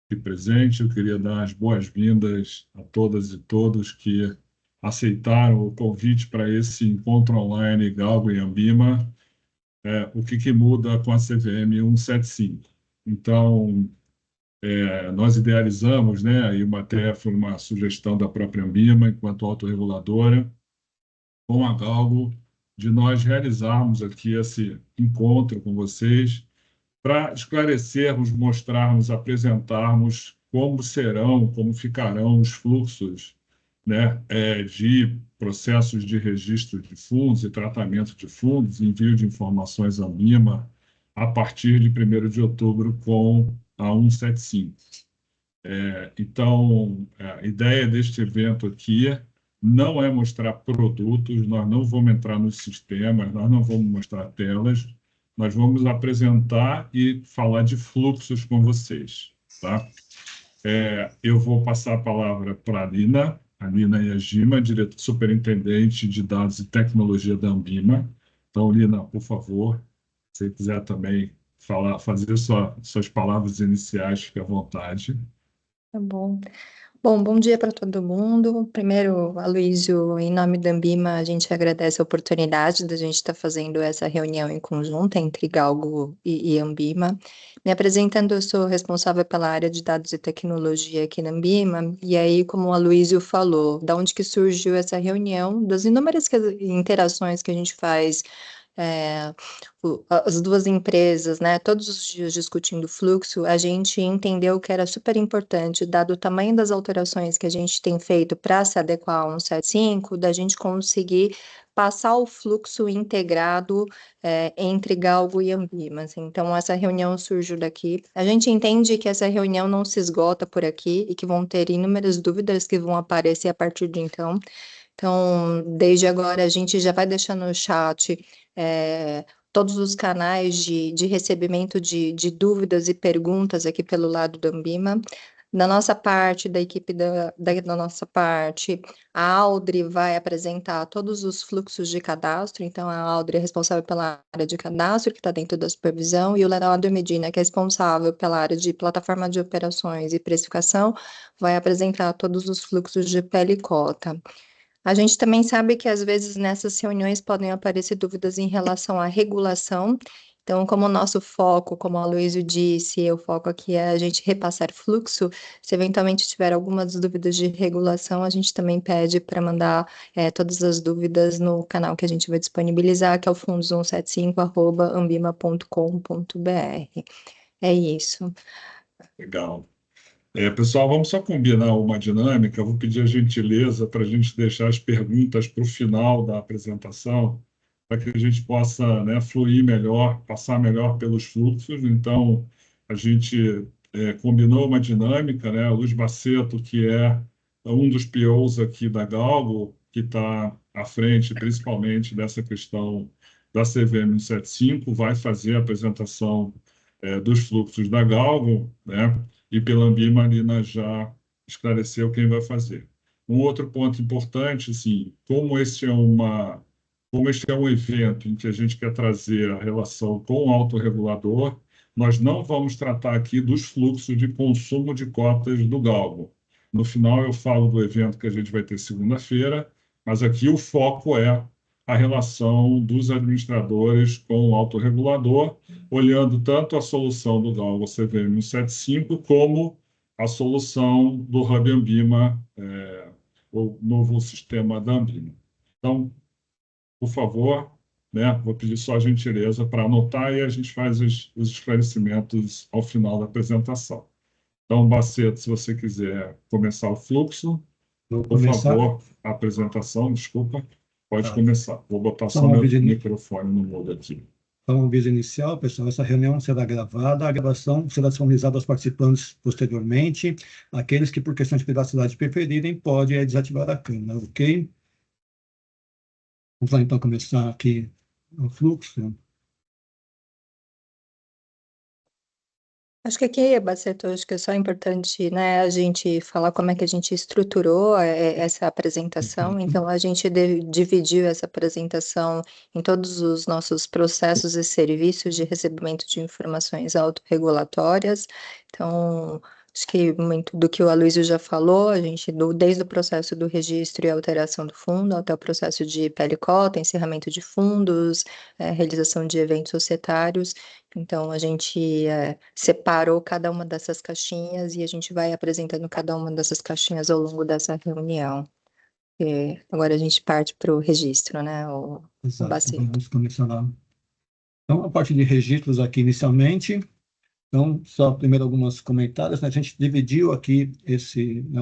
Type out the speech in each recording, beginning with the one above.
aqui presente. Eu queria dar as boas-vindas a todas e todos que aceitaram o convite para esse encontro online Galgo e Ambima, o que muda com a CVM 175. Então, nós idealizamos, né, e até foi uma sugestão da própria Ambima, enquanto autorreguladora, com a Galgo, de nós realizarmos aqui esse encontro com vocês, para esclarecermos, mostrarmos, apresentarmos como serão, como ficarão os fluxos, né, de processos de registro de fundos e tratamento de fundos, envio de informações à MIMA, a partir de 1º de outubro com a 175. Então, a ideia deste evento aqui não é mostrar produtos, nós não vamos entrar nos sistemas, nós não vamos mostrar telas, nós vamos apresentar e falar de fluxos com vocês, tá? Eu vou passar a palavra para a Lina Yajima, diretora superintendente de dados e tecnologia da Ambima. Então, Lina, por favor, se você quiser também falar, fazer suas palavras iniciais, fique à vontade. Tá bom. Bom dia para todo mundo. Primeiro, Aloysio, em nome da Ambima, a gente agradece a oportunidade da gente estar fazendo essa reunião em conjunto entre Galgo e Ambima. Me apresentando, eu sou responsável pela área de dados e tecnologia aqui na Ambima, e aí, como o Aloysio falou, da onde que surgiu essa reunião, das inúmeras interações que a gente faz as duas empresas, né, todos os dias discutindo fluxo, a gente entendeu que era super importante, dado o tamanho das alterações que a gente tem feito para se adequar a 175, da gente conseguir passar o fluxo integrado entre Galgo e Ambima. Assim. Então, essa reunião surgiu daqui. A gente entende que essa reunião não se esgota por aqui e que vão ter inúmeras dúvidas que vão aparecer a partir de então. Então, desde agora, a gente já vai deixar no chat todos os canais de recebimento de dúvidas e perguntas aqui pelo lado da Ambima. Da nossa parte, da equipe da nossa parte, a Audrey vai apresentar todos os fluxos de cadastro, então a Audrey é responsável pela área de cadastro, que está dentro da supervisão, e o Leonardo Medina, que é responsável pela área de plataforma de operações e precificação, vai apresentar todos os fluxos de pele e cota. A gente também sabe que, às vezes, nessas reuniões podem aparecer dúvidas em relação à regulação. Então, como o nosso foco, como a Aloysio disse, o foco aqui é a gente repassar fluxo, se eventualmente tiver algumas dúvidas de regulação, a gente também pede para mandar todas as dúvidas no canal que a gente vai disponibilizar, que é o fundos175@ambima.com.br. É isso. Legal. Pessoal, vamos só combinar uma dinâmica. Eu vou pedir a gentileza para a gente deixar as perguntas para o final da apresentação, para que a gente possa, né, fluir melhor, passar melhor pelos fluxos. Então, a gente combinou uma dinâmica, né? O Luiz Baceto, que é um dos POs aqui da Galgo, que está à frente, principalmente, dessa questão da CVM 175, vai fazer a apresentação dos fluxos da Galgo, né? E pela Ambima, a Marina já esclareceu quem vai fazer. Um outro ponto importante, assim, como este é um evento em que a gente quer trazer a relação com o autorregulador, nós não vamos tratar aqui dos fluxos de consumo de cotas do Galgo. No final, eu falo do evento que a gente vai ter segunda-feira, mas aqui o foco é a relação dos administradores com o autorregulador, olhando tanto a solução do Galgo CVM 175 como a solução do Hub Ambima, o novo sistema da Ambima. Então, por favor, né, vou pedir só a gentileza para anotar e a gente faz os esclarecimentos ao final da apresentação. Então, Baceto, se você quiser começar o fluxo, Vou por começar. favor, a apresentação, desculpa, pode Tá. começar. Vou botar Só só um meu aviso, microfone no mudo aqui. só um aviso inicial, pessoal. Essa reunião será gravada. A gravação será disponibilizada aos participantes posteriormente. Aqueles que, por questão de privacidade, preferirem, podem desativar a câmera, ok? Vamos lá, então, começar aqui o fluxo. Acho que aqui, Baceto, acho que é só importante, né, a gente falar como é que a gente estruturou essa apresentação. Perfeito. Então, a gente dividiu essa apresentação em todos os nossos processos e serviços de recebimento de informações autorregulatórias. Então, Acho que muito do que o Aloysio já falou, a gente, desde o processo do registro e alteração do fundo, até o processo de PL/Cota, encerramento de fundos, realização de eventos societários. Então, a gente separou cada uma dessas caixinhas e a gente vai apresentando cada uma dessas caixinhas ao longo dessa reunião. Agora a gente parte para o registro, né? O Exato. básico. Vamos começar lá. Então, a parte de registros aqui inicialmente. Então, só primeiro alguns comentários, né? A gente dividiu aqui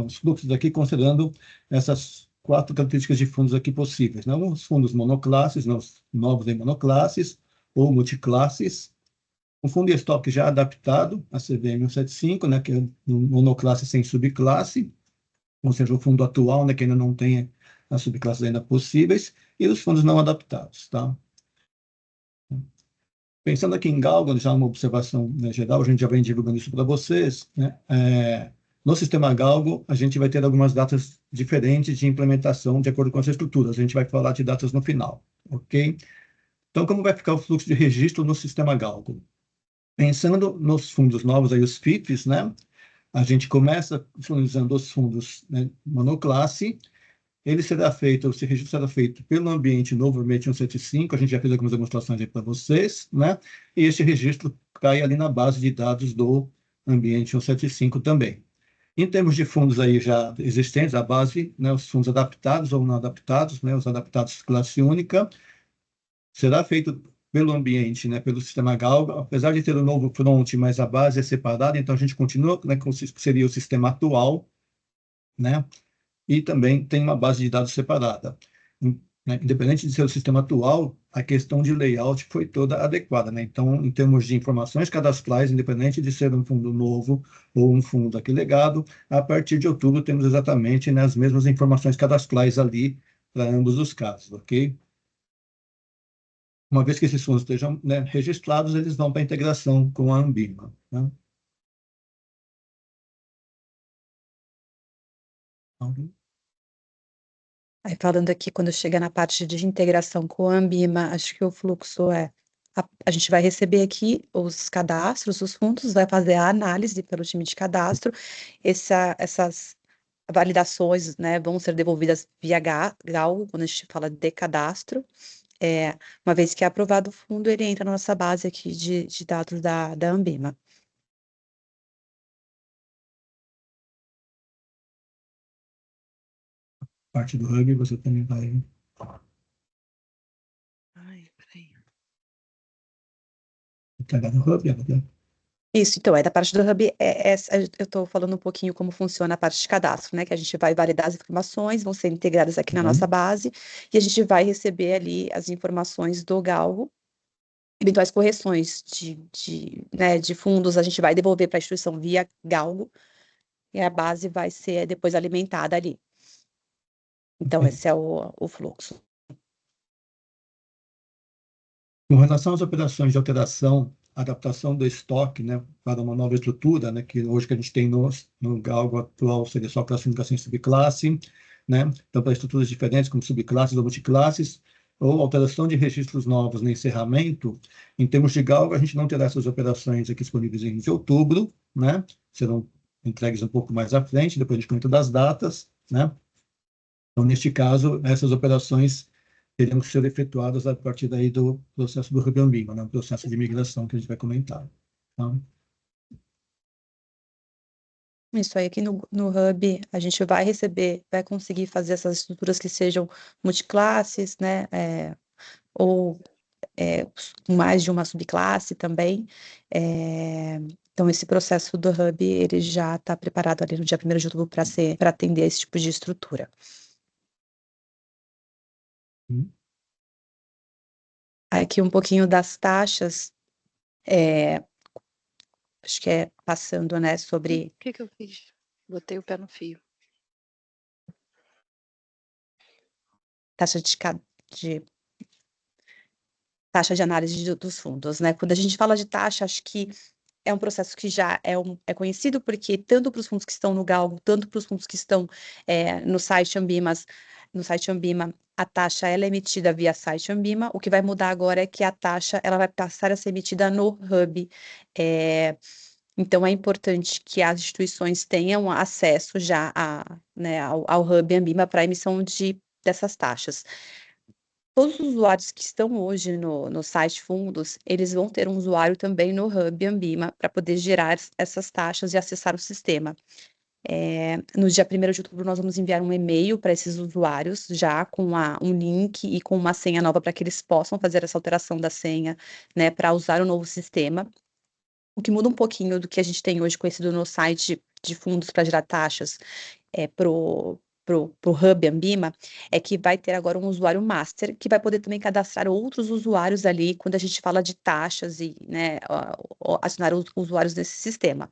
os fluxos aqui considerando essas 4 características de fundos aqui possíveis, né? Os fundos monoclasses, né? Os novos em monoclasses ou multiclasses. O fundo de estoque já adaptado a CVM 175, né? Que é um monoclasse sem subclasse, ou seja, o fundo atual, né? Que ainda não tem as subclasses ainda possíveis, e os fundos não adaptados, tá? Pensando aqui em Galgo, já uma observação, né, geral, a gente já vem divulgando isso para vocês, né? No sistema Galgo, a gente vai ter algumas datas diferentes de implementação de acordo com as estruturas. A gente vai falar de datas no final, ok? Então, como vai ficar o fluxo de registro no sistema Galgo? Pensando nos fundos novos, aí os FIFs, né? A gente começa utilizando os fundos, né, monoclasse. Esse registro será feito pelo ambiente novo, ambiente 175, a gente já fez algumas demonstrações aí para vocês, né? E esse registro cai ali na base de dados do ambiente 175 também. Em termos de fundos aí já existentes, a base, né, os fundos adaptados ou não adaptados, né, os adaptados classe única, será feito pelo ambiente, né, pelo sistema Galgo, apesar de ter um novo front, mas a base é separada, então a gente continua, né, com o que seria o sistema atual, né? E também tem uma base de dados separada. Né? Independente de ser o sistema atual, a questão de layout foi toda adequada. Né? Então, em termos de informações cadastrais, independente de ser um fundo novo ou um fundo aqui legado, a partir de outubro temos exatamente, né, as mesmas informações cadastrais ali para ambos os casos, ok? Uma vez que esses fundos estejam, né, registrados, eles vão para a integração com a Ambima. Né? Aí falando aqui, quando chega na parte de integração com a Ambima, acho que o fluxo a gente vai receber aqui os cadastros, os fundos, vai fazer a análise pelo time de cadastro, essas validações, né, vão ser devolvidas via GAL, quando a gente fala de cadastro, uma vez que é aprovado o fundo, ele entra na nossa base aqui de dados da Ambima. Parte do Hub, você também vai... Ai, peraí. Entregar no Hub, né? Isso, então, da parte do Hub, eu estou falando um pouquinho como funciona a parte de cadastro, né, que a gente vai validar as informações, vão ser integradas aqui na nossa base, e a gente vai receber ali as informações do Galgo, eventuais correções né, de fundos, a gente vai devolver para a instituição via Galgo, e a base vai ser depois alimentada ali. Então, esse é o fluxo. Com relação às operações de alteração, adaptação do estoque, né, para uma nova estrutura, né, que hoje que a gente tem no Galgo atual seria só classificação em subclasse, né, então para estruturas diferentes, como subclasses ou multiclasses, ou alteração de registros novos no encerramento, em termos de Galgo, a gente não terá essas operações aqui disponíveis em outubro, né, serão entregues um pouco mais à frente, depois de comenta das datas, né. Então, neste caso, essas operações teriam que ser efetuadas a partir daí do processo do Ruby on Rails, né? O processo de migração que a gente vai comentar. Tá? Isso aí, aqui no Hub, a gente vai receber, vai conseguir fazer essas estruturas que sejam multiclasses, né, ou com mais de uma subclasse também. Então, esse processo do Hub, ele já está preparado ali no dia 1º de outubro para atender esse tipo de estrutura. Aqui um pouquinho das taxas, acho que passando, né, sobre... O que eu fiz? Botei o pé no fio. Taxa taxa de análise dos fundos, né? Quando a gente fala de taxa, acho que é um processo que já é conhecido, porque tanto para os fundos que estão no Galgo, tanto para os fundos que estão no site Ambima, a taxa ela é emitida via site Ambima. O que vai mudar agora é que a taxa ela vai passar a ser emitida no Hub. Então, é importante que as instituições tenham acesso já né, ao Hub Ambima para a emissão dessas taxas. Todos os usuários que estão hoje no site Fundos, eles vão ter um usuário também no Hub Ambima para poder gerar essas taxas e acessar o sistema. No dia 1º de outubro, nós vamos enviar um e-mail para esses usuários, já com um link e com uma senha nova para que eles possam fazer essa alteração da senha, né, para usar o novo sistema. O que muda um pouquinho do que a gente tem hoje conhecido no site de fundos para gerar taxas pro Hub Ambima, é que vai ter agora um usuário master, que vai poder também cadastrar outros usuários ali, quando a gente fala de taxas e, né, acionar os usuários desse sistema.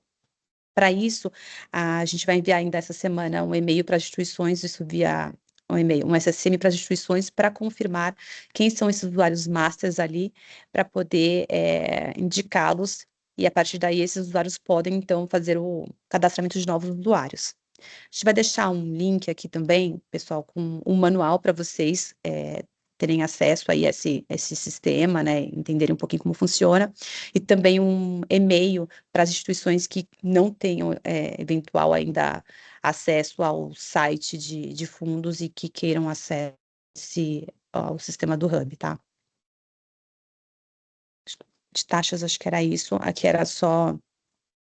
Para isso, a gente vai enviar ainda essa semana um e-mail para as instituições, isso via um e-mail, um SSM para as instituições, para confirmar quem são esses usuários masters ali, para poder indicá-los, e a partir daí esses usuários podem, então, fazer o cadastramento de novos usuários. A gente vai deixar um link aqui também, pessoal, com um manual para vocês terem acesso aí a esse sistema, né, entenderem um pouquinho como funciona, e também um e-mail para as instituições que não tenham eventual ainda acesso ao site de fundos e que queiram acesso ao sistema do Hub, tá? De taxas, acho que era isso, aqui era só...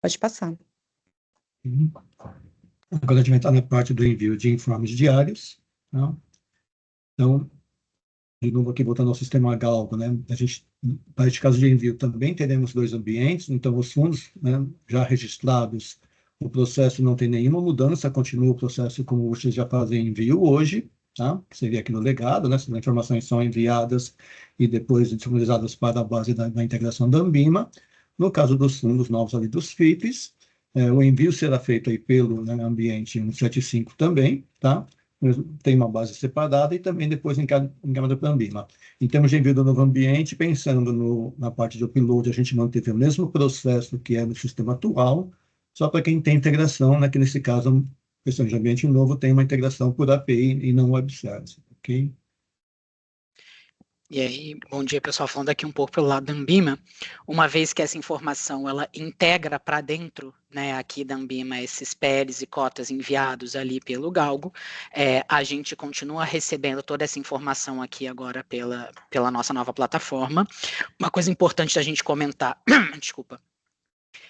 Pode passar. Agora a gente vai entrar na parte do envio de informes diários, tá? Então, de novo aqui voltando ao sistema Galgo, né? A gente, para este caso de envio, também teremos 2 ambientes, então os fundos, né, já registrados, o processo não tem nenhuma mudança, continua o processo como vocês já fazem envio hoje, tá? Que seria aqui no legado, né? As informações são enviadas e depois disponibilizadas para a base da integração da Ambima. No caso dos fundos novos ali dos FIPs, o envio será feito aí pelo, né, ambiente 175 também, tá? Tem uma base separada e também depois encaminhada para a Ambima. Em termos de envio do novo ambiente, pensando na parte de upload, a gente manteve o mesmo processo que é no sistema atual, só para quem tem integração, né, que nesse caso, questão de ambiente novo, tem uma integração por API e não web service, ok? E aí, bom dia, pessoal, falando aqui um pouco pelo lado da Ambima, uma vez que essa informação ela integra para dentro, né, aqui da Ambima, esses PLs e cotas enviados ali pelo Galgo, a gente continua recebendo toda essa informação aqui agora pela nossa nova plataforma. Uma coisa importante da gente comentar, desculpa,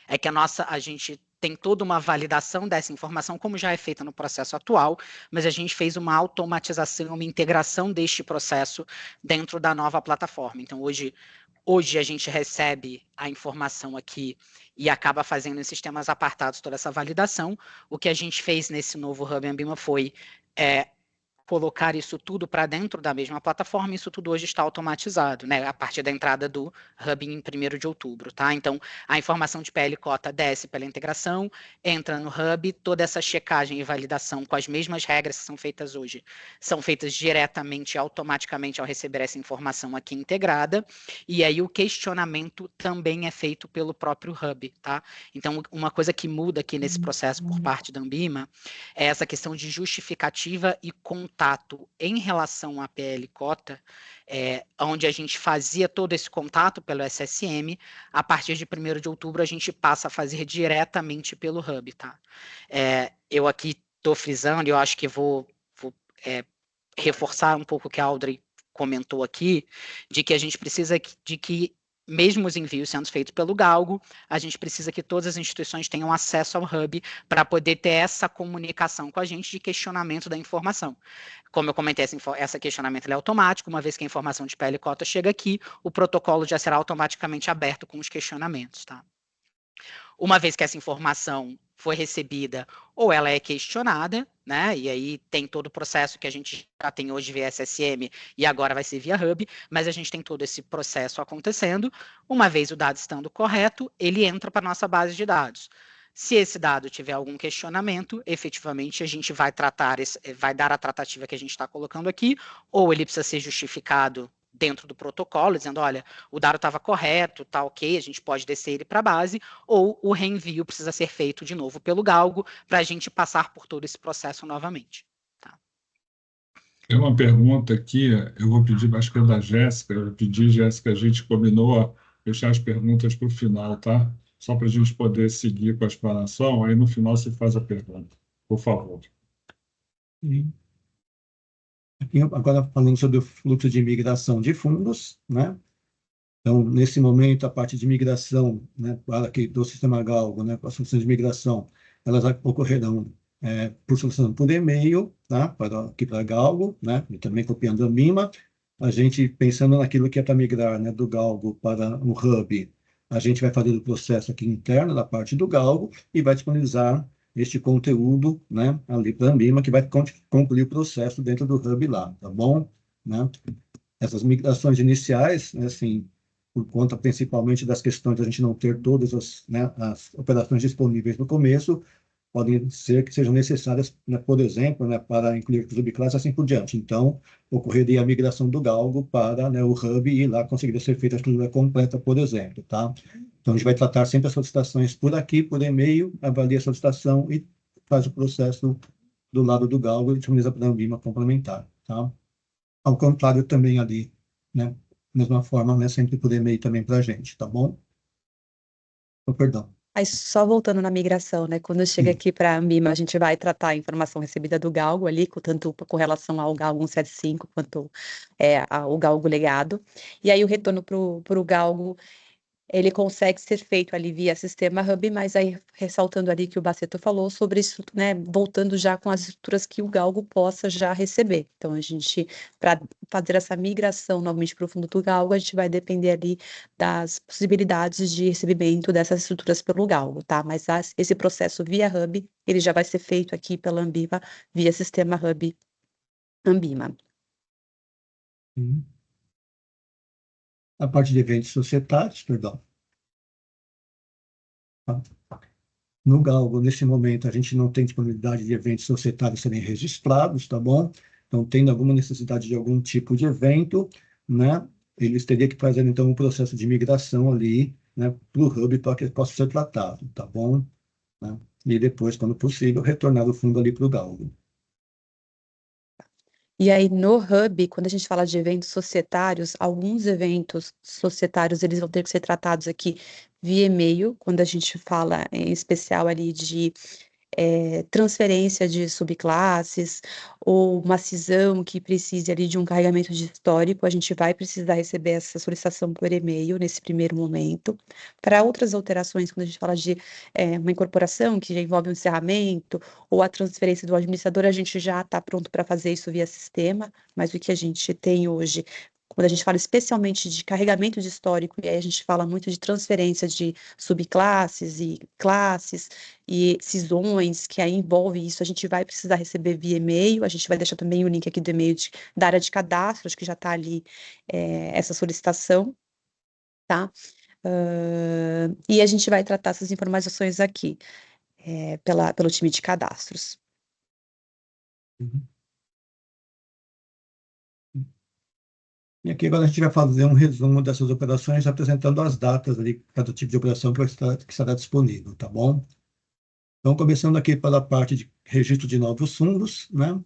é que a gente tem toda uma validação dessa informação, como já é feita no processo atual, mas a gente fez uma automatização, uma integração deste processo dentro da nova plataforma. Então, hoje a gente recebe a informação aqui e acaba fazendo em sistemas apartados toda essa validação. O que a gente fez nesse novo Hub Ambima foi colocar isso tudo para dentro da mesma plataforma, isso tudo hoje está automatizado, né, a partir da entrada do Hub em 1º de outubro, tá? Então, a informação de PL cota desce pela integração, entra no Hub, toda essa checagem e validação com as mesmas regras que são feitas hoje, são feitas diretamente, automaticamente ao receber essa informação aqui integrada, e aí o questionamento também é feito pelo próprio Hub, tá? Então, uma coisa que muda aqui nesse processo por parte da Ambima é essa questão de justificativa e contato em relação à PL cota, onde a gente fazia todo esse contato pelo SSM, a partir de 1º de outubro a gente passa a fazer diretamente pelo Hub, tá? Eu aqui estou frisando, eu acho que vou reforçar um pouco o que a Audrey comentou aqui, de que a gente precisa de que mesmo os envios sendo feitos pelo Galgo, a gente precisa que todas as instituições tenham acesso ao Hub para poder ter essa comunicação com a gente de questionamento da informação. Como eu comentei, esse questionamento é automático, uma vez que a informação de PL cota chega aqui, o protocolo já será automaticamente aberto com os questionamentos, tá? Uma vez que essa informação foi recebida ou ela é questionada, né? E aí tem todo o processo que a gente já tem hoje via SSM e agora vai ser via Hub, mas a gente tem todo esse processo acontecendo. Uma vez o dado estando correto, ele entra para a nossa base de dados. Se esse dado tiver algum questionamento, efetivamente a gente vai dar a tratativa que a gente está colocando aqui, ou ele precisa ser justificado dentro do protocolo, dizendo, olha, o dado estava correto, tá ok, a gente pode descer ele para a base, ou o reenvio precisa ser feito de novo pelo Galgo, para a gente passar por todo esse processo novamente. Tá? Tem uma pergunta aqui, eu vou pedir, acho que é da Jéssica, eu vou pedir, Jéssica, a gente combinou a deixar as perguntas para o final, tá? só para a gente poder seguir com a explanação, aí no final você faz a pergunta, por favor. Aqui, agora falando sobre o fluxo de migração de fundos, né? Então, nesse momento, a parte de migração, né, para aqui do sistema Galgo, né, as funções de migração, elas ocorrerão por solicitação por e-mail, tá? Aqui para Galgo, né? E também copiando a Ambima. A gente, pensando naquilo que é para migrar, né, do Galgo para o Hub, a gente vai fazer o processo aqui interno da parte do Galgo e vai disponibilizar este conteúdo, né, ali para a Ambima, que vai concluir o processo dentro do Hub lá, tá bom? Né? Essas migrações iniciais, né, assim, por conta principalmente das questões de a gente não ter todas as, né, as operações disponíveis no começo, podem ser que sejam necessárias, né, por exemplo, né, para incluir subclasses assim por diante. Então, ocorreria a migração do Galgo para, né, o Hub e lá conseguiria ser feita a estrutura completa, por exemplo, tá? Então, a gente vai tratar sempre as solicitações por aqui, por e-mail, avalia a solicitação e faz o processo do lado do Galgo e disponibiliza para a Ambima complementar, tá? Ao contrário também ali, né? Mesma forma, né? Sempre por e-mail também para a gente, tá bom? Oh, perdão. Aí, só voltando na migração, né? Quando chega aqui para a Ambima, a gente vai tratar a informação recebida do Galgo ali, tanto com relação ao Galgo 175 quanto ao Galgo legado. E aí, o retorno para o Galgo, ele consegue ser feito ali via sistema Hub, mas aí ressaltando ali que o Baceto falou sobre isso, né, voltando já com as estruturas que o Galgo possa já receber. Então, a gente, para fazer essa migração novamente para o fundo do Galgo, a gente vai depender ali das possibilidades de recebimento dessas estruturas pelo Galgo, tá? Mas esse processo via Hub, ele já vai ser feito aqui pela Ambima, via sistema Hub Ambima. A parte de eventos societários, perdão. No Galgo, nesse momento, a gente não tem disponibilidade de eventos societários serem registrados, tá bom? Então, tendo alguma necessidade de algum tipo de evento, né, eles teriam que fazer, então, um processo de migração ali, né, para o Hub para que ele possa ser tratado, tá bom? Né? E depois, quando possível, retornar o fundo ali para o Galgo. E aí, no Hub, quando a gente fala de eventos societários, alguns eventos societários, eles vão ter que ser tratados aqui via e-mail, quando a gente fala em especial ali de transferência de subclasses, ou uma cisão que precise ali de um carregamento de histórico, a gente vai precisar receber essa solicitação por e-mail nesse primeiro momento. Para outras alterações, quando a gente fala de uma incorporação que já envolve um encerramento, ou a transferência do administrador, a gente já está pronto para fazer isso via sistema, mas o que a gente tem hoje, quando a gente fala especialmente de carregamento de histórico, e aí a gente fala muito de transferência de subclasses e classes e cisões, que aí envolve isso, a gente vai precisar receber via e-mail, a gente vai deixar também o link aqui do e-mail da área de cadastro, acho que já está ali essa solicitação, tá? E a gente vai tratar essas informações aqui pelo time de cadastros. E aqui agora a gente vai fazer um resumo dessas operações, apresentando as datas ali, cada tipo de operação que estará disponível, tá bom? Então, começando aqui pela parte de registro de novos fundos, né?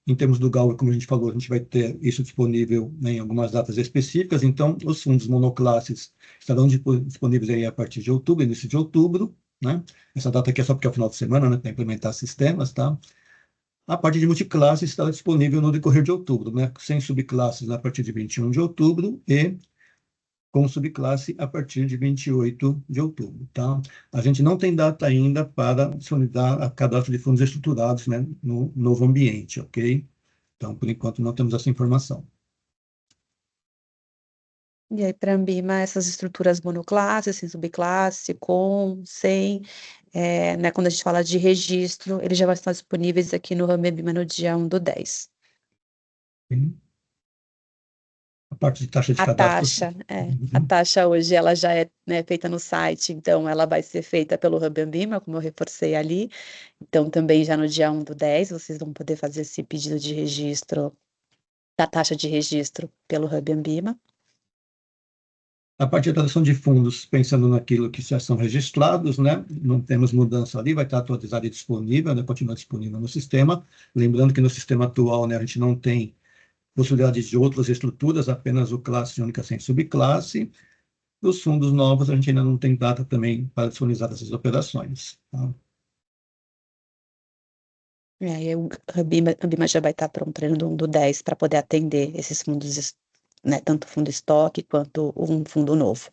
Em termos do Galgo, como a gente falou, a gente vai ter isso disponível, né, em algumas datas específicas. Então, os fundos monoclasses estarão disponíveis aí a partir de outubro, início de outubro, né? Essa data aqui é só porque é o final de semana, né, para implementar sistemas, tá? A parte de multiclasses estará disponível no decorrer de outubro, né? Sem subclasses a partir de 21 de outubro e com subclasse a partir de 28 de outubro, tá? A gente não tem data ainda para disponibilizar a cadastro de fundos estruturados, né, no novo ambiente, ok? Então, por enquanto, não temos essa informação. E aí, para a Ambima, essas estruturas monoclasses, sem subclasse, com, sem, né, quando a gente fala de registro, eles já vão estar disponíveis aqui no Hub Ambima no dia 1/10. A parte de taxa de A cadastro. a taxa hoje ela já é, né, feita no site, então ela vai ser feita pelo Hub Ambima, como eu reforcei ali. Então, também já no dia 1/10, vocês vão poder fazer esse pedido de registro, da taxa de registro pelo Hub Ambima. A parte de atualização de fundos, pensando naquilo que já são registrados, né? Não temos mudança ali, vai estar atualizado e disponível, né? Continua disponível no sistema. Lembrando que no sistema atual, né, a gente não tem possibilidade de outras estruturas, apenas o classe única sem subclasse. Os fundos novos, a gente ainda não tem data também para disponibilizar essas operações. Tá? Aí o Ambima já vai estar pronto do 10 para poder atender esses fundos, né, tanto fundo estoque quanto um fundo novo.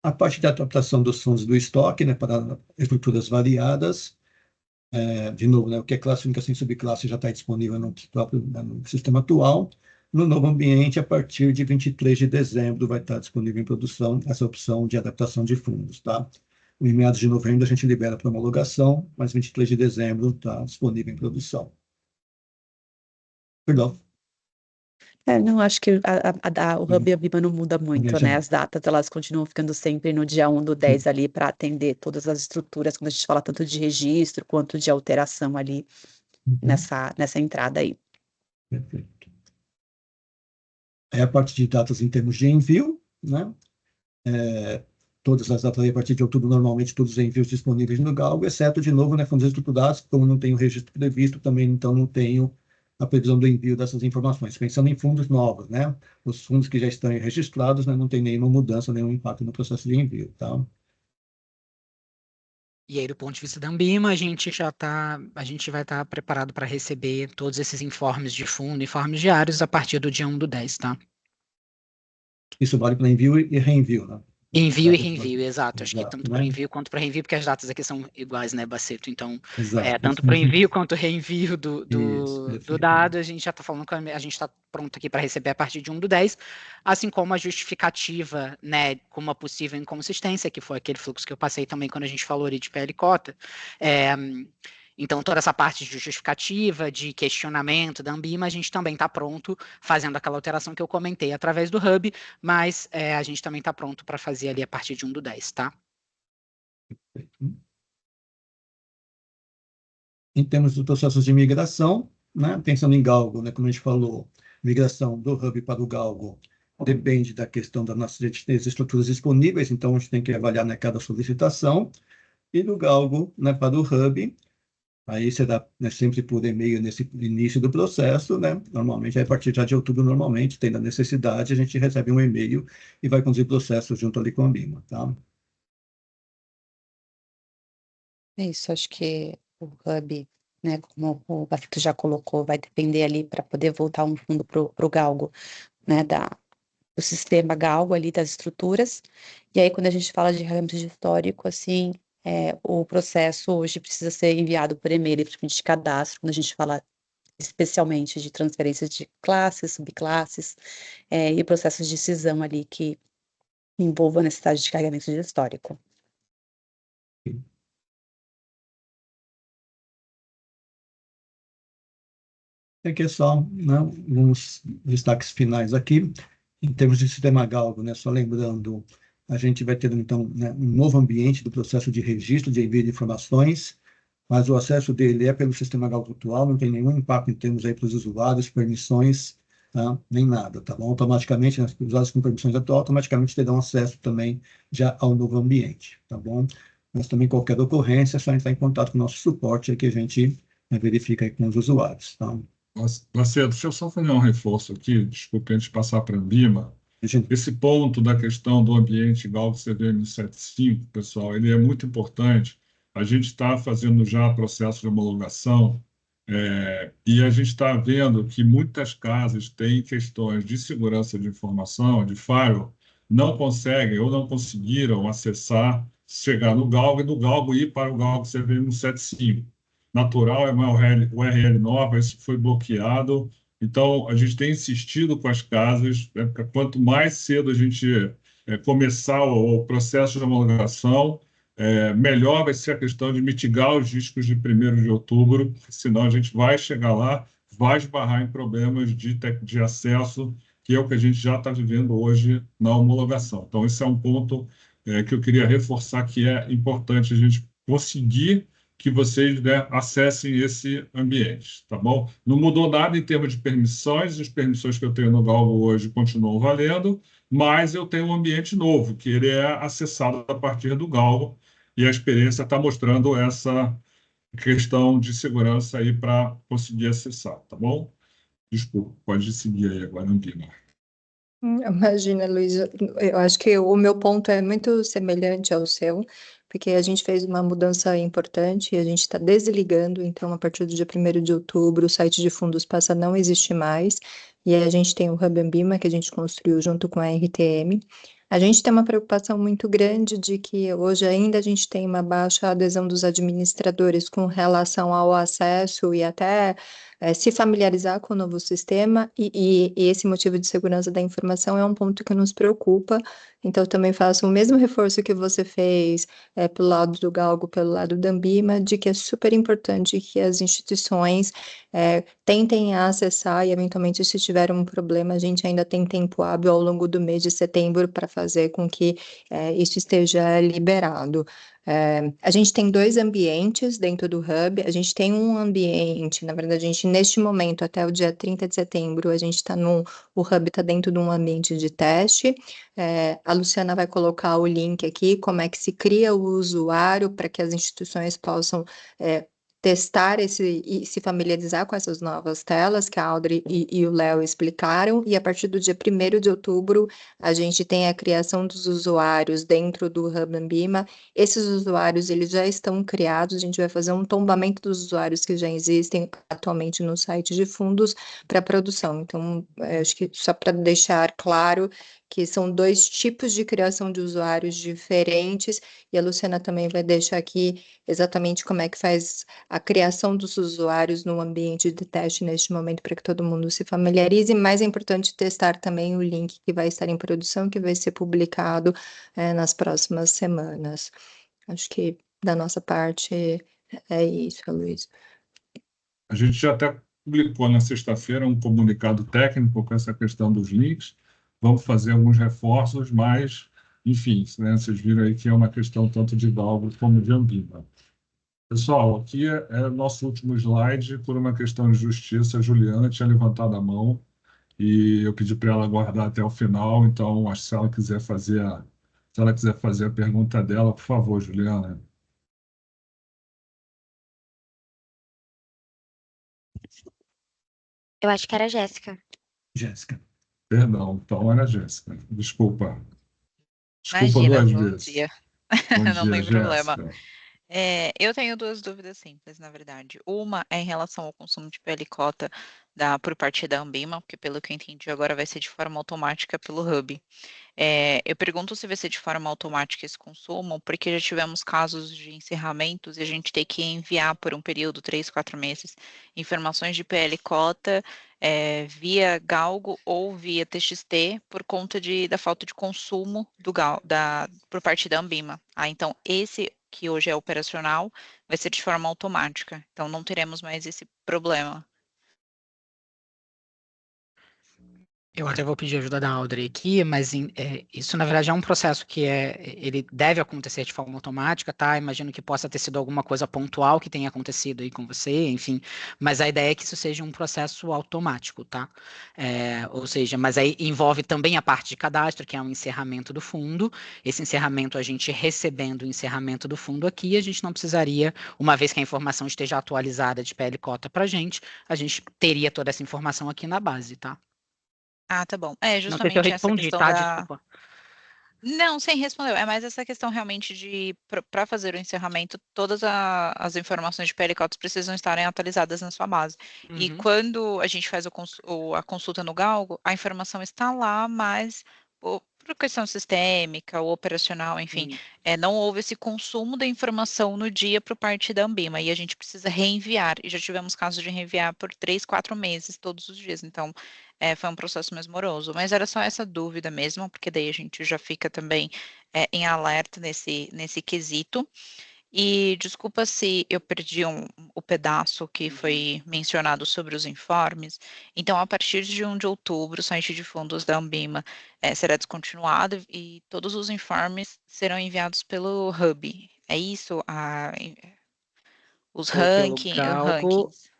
A parte da adaptação dos fundos do estoque, né, para estruturas variadas, de novo, né, o que é classe única sem subclasse já está disponível no próprio no sistema atual. No novo ambiente, a partir de 23 de dezembro, vai estar disponível em produção essa opção de adaptação de fundos. Tá? Em meados de novembro, a gente libera para homologação, mas 23 de dezembro está disponível em produção. Perdão. Não, acho que o Hub e a Ambima não muda muito, né? As datas, elas continuam ficando sempre no dia 1 do 10 ali para atender todas as estruturas, quando a gente fala tanto de registro quanto de alteração ali nessa entrada aí. Perfeito. É a parte de datas em termos de envio, né? Todas as datas aí, a partir de outubro, normalmente todos os envios disponíveis no Galgo, exceto, de novo, né, fundos estruturados, como não tem o registro previsto, também então não tenho a previsão do envio dessas informações. Pensando em fundos novos, né? Os fundos que já estão registrados, né, não tem nenhuma mudança, nenhum impacto no processo de envio, tá? E aí, do ponto de vista da Ambima, a gente vai estar preparado para receber todos esses informes de fundo, informes diários, a partir do dia 1 do 10, tá? Isso vale para envio e reenvio, né? Envio e reenvio, exato. Acho que Exato, tanto né? para envio quanto para reenvio, porque as datas aqui são iguais, né, Baceto? Então, Exato. tanto para envio quanto reenvio do Isso, dado, a gente já está falando que a gente está pronto aqui para receber a partir de 1 do 10, assim como a justificativa, né, com uma possível inconsistência, que foi aquele fluxo que eu passei também quando a gente falou ali de PL cota. Então, toda essa parte de justificativa, de questionamento da Ambima, a gente também está pronto, fazendo aquela alteração que eu comentei através do Hub, mas a gente também está pronto para fazer ali a partir de 1 do 10, tá? Em termos dos processos de migração, né, pensando em Galgo, né, como a gente falou, migração do Hub para o Galgo depende da questão das nossas estruturas disponíveis, então a gente tem que avaliar, né, cada solicitação, e do Galgo, né, para o Hub, aí será, né, sempre por e-mail nesse início do processo, né, normalmente, a partir já de outubro, normalmente, tendo a necessidade, a gente recebe um e-mail e vai conduzir processos junto ali com a Ambima, tá? É isso, acho que o Hub, né, como o Baceto já colocou, vai depender ali para poder voltar um fundo para o Galgo, né, do sistema Galgo ali, das estruturas. E aí, quando a gente fala de realmente de histórico, assim, o processo hoje precisa ser enviado por e-mail, principalmente de cadastro, quando a gente fala especialmente de transferências de classes, subclasses, e processos de cisão ali que envolvam a necessidade de carregamento de histórico. Aqui é só, né, alguns destaques finais aqui. Em termos de sistema Galgo, né, só lembrando, a gente vai ter, então, né, um novo ambiente do processo de registro de envio de informações, mas o acesso dele é pelo sistema Galgo atual, não tem nenhum impacto em termos aí para os usuários, permissões, tá? Nem nada, tá bom? Automaticamente, né, os usuários com permissões atuais automaticamente terão acesso também já ao novo ambiente, tá bom? Mas também qualquer ocorrência, é só entrar em contato com o nosso suporte, que a gente, né, verifica aí com os usuários, tá? Marcelo, deixa eu só fazer um reforço aqui, desculpe, antes de passar para a Ambima. Esse ponto da questão do ambiente Galgo CVM 75, pessoal, ele é muito importante. A gente está fazendo já processo de homologação e a gente está vendo que muitas casas têm questões de segurança de informação, de firewall, não conseguem ou não conseguiram acessar, chegar no Galgo e do Galgo ir para o Galgo CVM 75. Natural é uma URL nova, isso foi bloqueado. Então, a gente tem insistido com as casas, quanto mais cedo a gente começar o processo de homologação, melhor vai ser a questão de mitigar os riscos de 1º de outubro, senão a gente vai chegar lá, vai esbarrar em problemas de acesso, que é o que a gente já está vivendo hoje na homologação. Então, esse é um ponto que eu queria reforçar, que é importante a gente conseguir que vocês, né, acessem esse ambiente, tá bom? Não mudou nada em termos de permissões, as permissões que eu tenho no Galgo hoje continuam valendo, mas eu tenho um ambiente novo, que ele é acessado a partir do Galgo, e a experiência está mostrando essa questão de segurança aí para conseguir acessar, tá bom? Desculpa, pode seguir aí agora, Ambima. Imagina, Luiz, eu acho que o meu ponto é muito semelhante ao seu, porque a gente fez uma mudança importante e a gente está desligando, então, a partir do dia 1º de outubro, o site de fundos passa a não existir mais, e aí a gente tem o Hub Ambima, que a gente construiu junto com a RTM. A gente tem uma preocupação muito grande de que hoje ainda a gente tem uma baixa adesão dos administradores com relação ao acesso e até se familiarizar com o novo sistema, e esse motivo de segurança da informação é um ponto que nos preocupa. Então, eu também faço o mesmo reforço que você fez pelo lado do Galgo, pelo lado da Ambima, de que é super importante que as instituições tentem acessar e, eventualmente, se tiver um problema, a gente ainda tem tempo hábil ao longo do mês de setembro para fazer com que isso esteja liberado. A gente tem 2 ambientes dentro do Hub. A gente tem um ambiente, na verdade, a gente, neste momento, até o dia 30 de setembro, a gente está o Hub está dentro de um ambiente de teste. A Luciana vai colocar o link aqui, como é que se cria o usuário para que as instituições possam testar e se familiarizar com essas novas telas que a Audrey e o Léo explicaram, e a partir do dia 1º de outubro, a gente tem a criação dos usuários dentro do Hub Ambima. Esses usuários, eles já estão criados, a gente vai fazer um tombamento dos usuários que já existem atualmente no site de fundos para produção. Então, acho que só para deixar claro que são 2 tipos de criação de usuários diferentes, e a Luciana também vai deixar aqui exatamente como é que faz a criação dos usuários no ambiente de teste neste momento, para que todo mundo se familiarize. Mais é importante testar também o link que vai estar em produção, que vai ser publicado nas próximas semanas. Acho que da nossa parte é isso, Luiz. A gente já até publicou na sexta-feira um comunicado técnico com essa questão dos links. Vamos fazer alguns reforços, mas, enfim, né, vocês viram aí que é uma questão tanto de Galgo como de Ambima. Pessoal, aqui é o nosso último slide. Por uma questão de justiça, a Juliana tinha levantado a mão e eu pedi para ela aguardar até o final. Então, acho que se ela quiser fazer a pergunta dela, por favor, Juliana. Eu acho que era a Jéssica. Jéssica. Perdão, então era a Jéssica. Desculpa. Desculpa Imagina, duas bom vezes. dia. Bom Não dia, tem problema. Jéssica. Eu tenho 2 dúvidas simples, na verdade. Uma é em relação ao consumo de pele e cota por parte da Ambima, porque pelo que eu entendi agora vai ser de forma automática pelo Hub. Eu pergunto se vai ser de forma automática esse consumo, porque já tivemos casos de encerramentos e a gente tem que enviar por um período, 3, 4 meses, informações de PL cota via Galgo ou via TXT por conta da falta de consumo por parte da Ambima. Então, esse que hoje é operacional vai ser de forma automática. Então, não teremos mais esse problema. Eu até vou pedir ajuda da Audrey aqui, mas isso na verdade é um processo que ele deve acontecer de forma automática, tá? Imagino que possa ter sido alguma coisa pontual que tenha acontecido aí com você, enfim, mas a ideia é que isso seja um processo automático, tá? Ou seja, mas aí envolve também a parte de cadastro, que é um encerramento do fundo. Esse encerramento, a gente recebendo o encerramento do fundo aqui, a gente não precisaria, uma vez que a informação esteja atualizada de PL cota para a gente teria toda essa informação aqui na base, tá? Ah, tá bom. Não sei se eu Justamente essa respondi, questão tá? da... Desculpa. Não, sem responder. É mais essa questão realmente para fazer o encerramento, todas as informações de PL cotas precisam estarem atualizadas na sua base. E quando a gente faz a consulta no Galgo, a informação está lá, mas por questão sistêmica ou operacional, enfim, não houve esse consumo da informação no dia por parte da Ambima, e a gente precisa reenviar, e já tivemos casos de reenviar por 3, 4 meses, todos os dias, então foi um processo mais moroso, mas era só essa dúvida mesmo, porque daí a gente já fica também em alerta nesse quesito. E desculpa se eu perdi o pedaço que foi mencionado sobre os informes. Então, a partir de 1 de outubro, o site de fundos da Ambima será descontinuado e todos os informes serão enviados pelo Hub. É isso? Os Ou pelo rankings?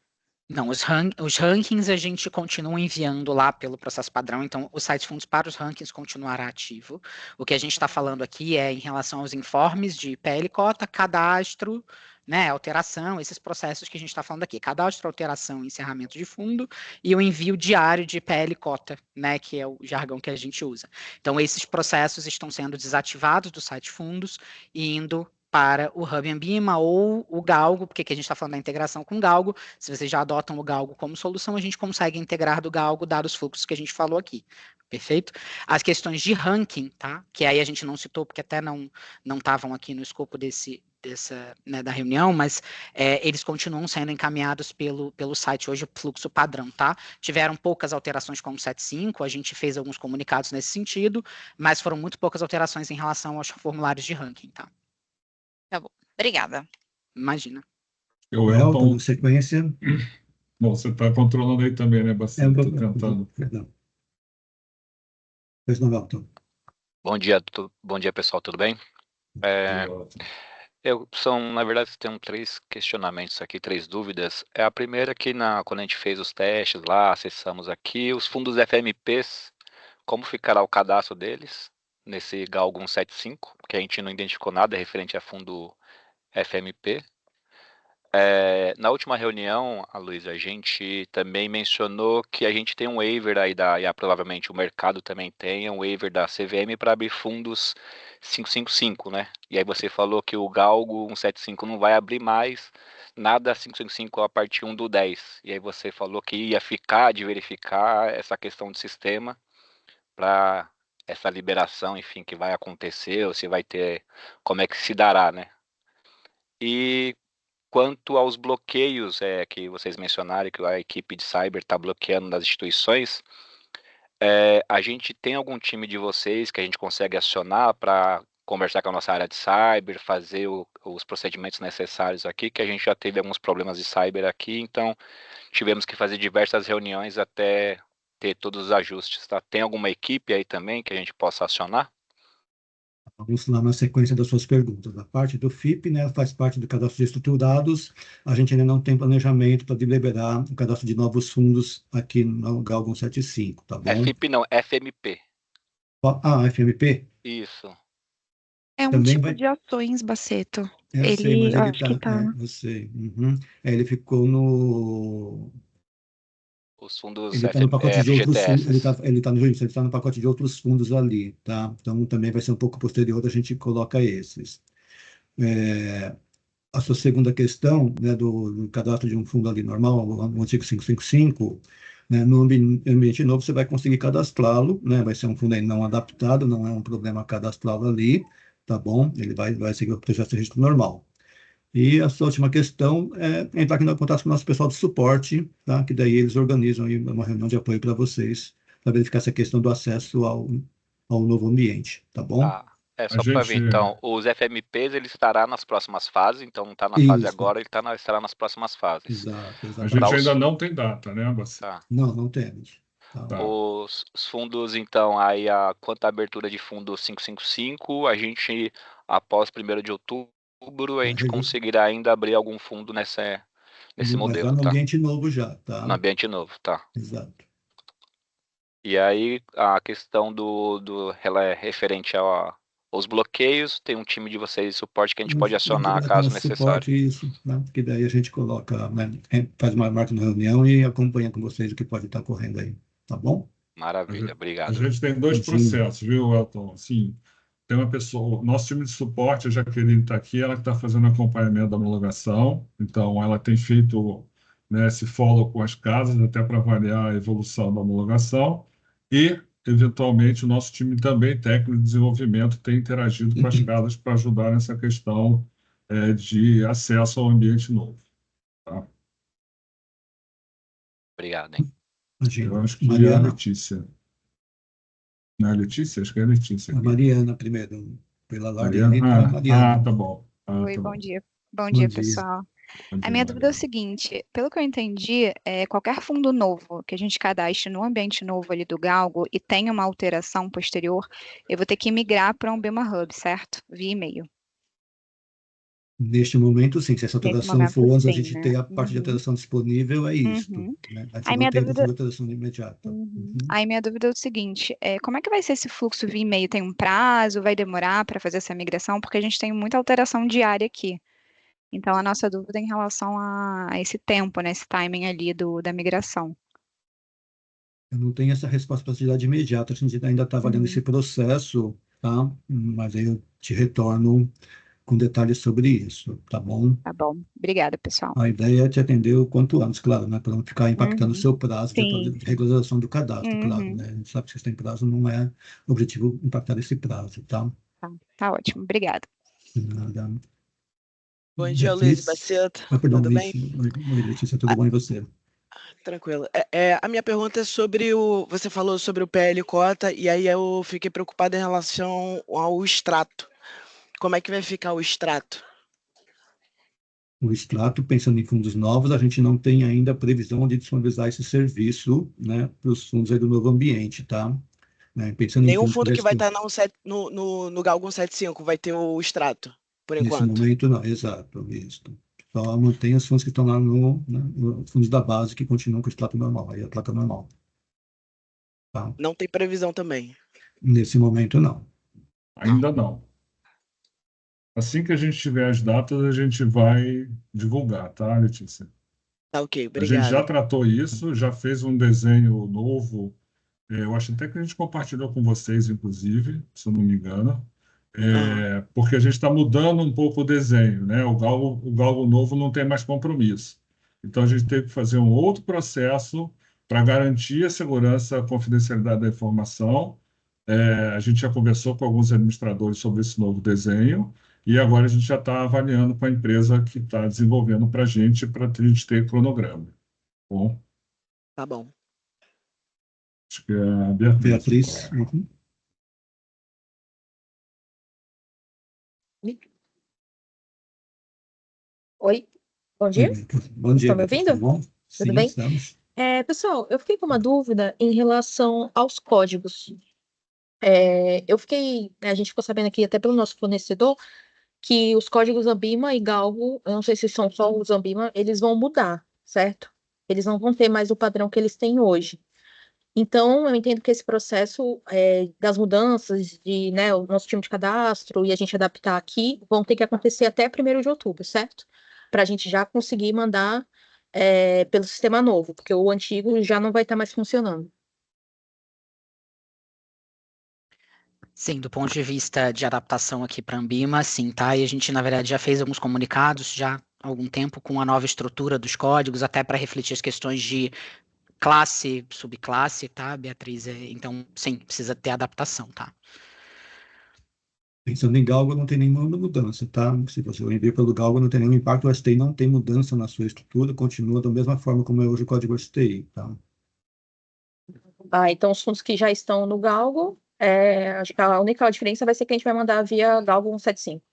Não, os rankings a gente continua enviando lá pelo processo padrão, então o site fundos para os rankings continuará ativo. O que a gente está falando aqui é em relação aos informes de PL cota, cadastro, né, alteração, esses processos que a gente está falando aqui, cadastro, alteração, encerramento de fundo e o envio diário de PL cota, né, que é o jargão que a gente usa. Então esses processos estão sendo desativados do site fundos e indo para o Hub Ambima ou o Galgo, porque aqui a gente está falando da integração com o Galgo. Se vocês já adotam o Galgo como solução, a gente consegue integrar do Galgo, dados os fluxos que a gente falou aqui. Perfeito? As questões de ranking, tá? Que aí a gente não citou, porque até não estavam aqui no escopo né, da reunião, mas eles continuam sendo encaminhados pelo site hoje, o fluxo padrão, tá? Tiveram poucas alterações com o 7.5, a gente fez alguns comunicados nesse sentido, mas foram muito poucas alterações em relação aos formulários de ranking, tá? Tá bom. Obrigada. Imagina. Elton, sequência. Bom, você está controlando aí também, né, Bacia? Estou tentando. Perdão. Pois não, Elton. Bom dia, pessoal, tudo bem? Na verdade, tenho 3 questionamentos aqui, 3 dúvidas. A primeira é que quando a gente fez os testes lá, acessamos aqui, os fundos FMPs, como ficará o cadastro deles nesse Galgo 175? Porque a gente não identificou nada referente a fundo FMP. Na última reunião, Luísa, a gente também mencionou que a gente tem um waiver aí e provavelmente o mercado também tem um waiver da CVM para abrir fundos 555, né? E aí você falou que o Galgo 175 não vai abrir mais nada 555 a partir 1/10. E aí você falou que ia ficar de verificar essa questão de sistema para essa liberação, enfim, que vai acontecer, ou se vai ter, como é que se dará, né? E quanto aos bloqueios que vocês mencionaram, que a equipe de cyber está bloqueando nas instituições, a gente tem algum time de vocês que a gente consegue acionar para conversar com a nossa área de cyber, fazer os procedimentos necessários aqui, que a gente já teve alguns problemas de cyber aqui, então tivemos que fazer diversas reuniões até ter todos os ajustes, tá? Tem alguma equipe aí também que a gente possa acionar? Vamos lá na sequência das suas perguntas. A parte do FIP, né, faz parte do cadastro de estruturados. A gente ainda não tem planejamento para liberar o cadastro de novos fundos aqui no Galgo 175, tá bom? FIP não, FMP. FMP? Isso. É um Também tipo de ações, Baceto. Eu sei, mas ele acho que tá. eu sei. Uhum. Ele ficou no... Os fundos Ele está no pacote de outros fundos, FGTS. ele está no pacote de outros fundos ali, tá? Então também vai ser um pouco posterior, a gente coloca esses. A sua segunda questão, né, do cadastro de um fundo ali normal, o artigo 555, né, no ambiente novo você vai conseguir cadastrá-lo, né? Vai ser um fundo aí não adaptado, não é um problema cadastrá-lo ali, tá bom? Ele vai seguir o processo de registro normal. E a sua última questão é entrar aqui em contato com o nosso pessoal de suporte, tá? Que daí eles organizam aí uma reunião de apoio para vocês, para verificar essa questão do acesso ao novo ambiente, tá bom? Só para ver, então, os FMPs, ele estará nas próximas fases, então não está na fase agora, ele estará nas próximas fases. Exato. A gente ainda não tem data, né, Bacia? Tá. Não temos. Tá. Os fundos, então, aí quanto à abertura de fundo 555, a gente, após 1º de outubro, a gente conseguirá ainda abrir algum fundo nesse modelo, no tá? ambiente novo já, tá? No ambiente novo, tá. Exato. E aí, a questão referente aos bloqueios, tem um time de vocês de suporte que a gente pode acionar caso necessário. Suporte, isso, né? Que daí a gente coloca, né, faz uma marca na reunião e acompanha com vocês o que pode estar correndo aí, tá bom? Maravilha, obrigado. A gente tem 2 processos, viu, Elton? Assim, tem uma pessoa, nosso time de suporte, a Jaqueline está aqui, ela está fazendo acompanhamento da homologação, então ela tem feito, né, esse follow com as casas, até para avaliar a evolução da homologação, e, eventualmente, o nosso time também, técnico de desenvolvimento, tem interagido com as casas para ajudar nessa questão de acesso ao ambiente novo. Tá? Obrigado, hein? Eu acho que é a Letícia. Não é a Letícia? Acho que é a Letícia. A Mariana primeiro. Pela Mariana. Mariana. Tá bom. Oi, tá bom bom. dia. Bom dia, pessoal. A minha dúvida é o Mariana. seguinte, pelo que eu entendi, qualquer fundo novo que a gente cadastre no ambiente novo ali do Galgo e tenha uma alteração posterior, eu vou ter que migrar para um Ambima Hub, certo? Via e-mail. Neste momento, sim. Se essa Nesse alteração momento, for antes da sim, gente né? ter a parte de Uhum, alteração disponível, é isto, uhum. né? A gente Aí não minha tem a dúvida, alteração imediata. Aí minha dúvida é o seguinte, como é que vai ser esse fluxo via e-mail? Tem um prazo? Vai demorar para fazer essa migração? Porque a gente tem muita alteração diária aqui. Então, a nossa dúvida é em relação a esse tempo, né? Esse timing ali da migração. Eu não tenho essa responsabilidade imediata, a gente ainda está avaliando esse processo, tá? Mas aí eu te retorno com detalhes sobre isso, tá bom? Tá bom. Obrigada, pessoal. A ideia é te atender o quanto antes, claro, né? Para não ficar impactando o Uhum. seu prazo Sim, de sim. regularização do cadastro, claro, Uhum. né? A gente sabe que vocês têm prazo, não é objetivo impactar esse prazo, tá? Tá ótimo. Obrigada. Nada. Bom dia, Luiz Beatriz? Baceto. Perdão, Tudo bem? Oi, Letícia, tudo bom e você? Tranquilo. A minha pergunta é sobre Você falou sobre o PL Cota, e aí eu fiquei preocupado em relação ao extrato. Como é que vai ficar o extrato? O extrato, pensando em fundos novos, a gente não tem ainda previsão de disponibilizar esse serviço, né, para os fundos aí do novo ambiente, tá? Né, pensando em Nenhum fundos que fundo já que vai estão. estar no Galgon 75 vai ter o extrato, por Nesse enquanto. momento, não, exato, isso. Só mantém os fundos que estão lá no fundos da base que continuam com o extrato normal, aí a placa normal. Tá? Não tem previsão também. Nesse momento, não. Ainda não. Assim que a gente tiver as datas, a gente vai divulgar, tá, Letícia? Tá ok, A gente já obrigado. tratou isso, já fez um desenho novo. Eu acho até que a gente compartilhou com vocês, inclusive, se eu não me engano, Aham. porque a gente está mudando um pouco o desenho, né? O galgo novo não tem mais compromisso. Então a gente teve que fazer um outro processo para garantir a segurança, a confidencialidade da informação. A gente já conversou com alguns administradores sobre esse novo desenho e agora a gente já está avaliando com a empresa que está desenvolvendo para a gente ter cronograma. Bom, Tá bom. acho que é a Beatriz. Beatriz? Uhum. Oi, bom dia. Bom dia, Estão me Beatriz, tudo ouvindo? bom? Tudo Sim, bem? estamos. Pessoal, eu fiquei com uma dúvida em relação aos códigos. A gente ficou sabendo aqui até pelo nosso fornecedor que os códigos Ambima e Galgo, eu não sei se são só os Ambima, eles vão mudar, certo? Eles não vão ter mais o padrão que eles têm hoje. Então, eu entendo que esse processo das mudanças de, né, o nosso time de cadastro e a gente adaptar aqui vão ter que acontecer até 1º de outubro, certo? Para a gente já conseguir mandar pelo sistema novo, porque o antigo já não vai estar mais funcionando. Sim, do ponto de vista de adaptação aqui para a Ambima, sim, tá? E a gente, na verdade, já fez alguns comunicados já há algum tempo com a nova estrutura dos códigos, até para refletir as questões de classe, subclasse, tá, Beatriz? Então, sim, precisa ter adaptação, tá? Pensando em Galgo, não tem nenhuma mudança, tá? Se você envia pelo Galgo, não tem nenhum impacto. O STI não tem mudança na sua estrutura, continua da mesma forma como é hoje o código STI, tá? Então, os fundos que já estão no Galgo, acho que a única diferença vai ser que a gente vai mandar via Galgo 175.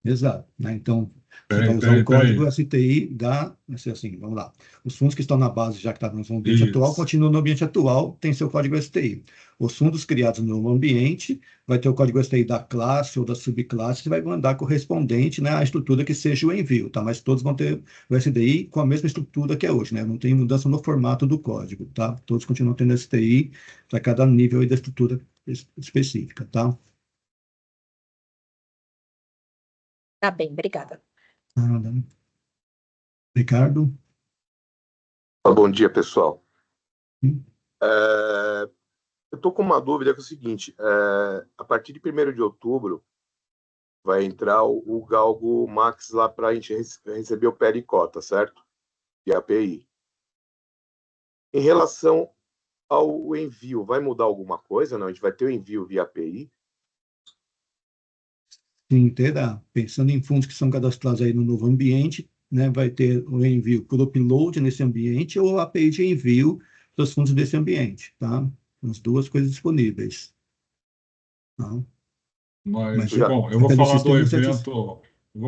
Exato, né? Então, você vai usar o Peraí. código STI assim, vamos lá. Os fundos que estão na base, já que está no ambiente atual, Isso. continuam no ambiente atual, tem seu código STI. Os fundos criados no novo ambiente, vai ter o código STI da classe ou da subclasse, você vai mandar correspondente, né, à estrutura que seja o envio, tá? Mas todos vão ter o STI com a mesma estrutura que é hoje, né? Não tem mudança no formato do código, tá? Todos continuam tendo STI para cada nível aí da estrutura específica, tá? Tá bem, obrigada. Nada. Ricardo? Bom dia, pessoal. Hum? Eu estou com uma dúvida que é o seguinte, a partir de 1º de outubro vai entrar o Galgo Max lá para a gente receber o pericota, certo? E a API. Em relação ao envio, vai mudar alguma coisa? Não, a gente vai ter o envio via API? Sim, terá. Pensando em fundos que são cadastrados aí no novo ambiente, né, vai ter o envio por upload nesse ambiente ou a API de envio dos fundos desse ambiente, tá? As duas coisas disponíveis. Tá? Mas, Já. bom, eu vou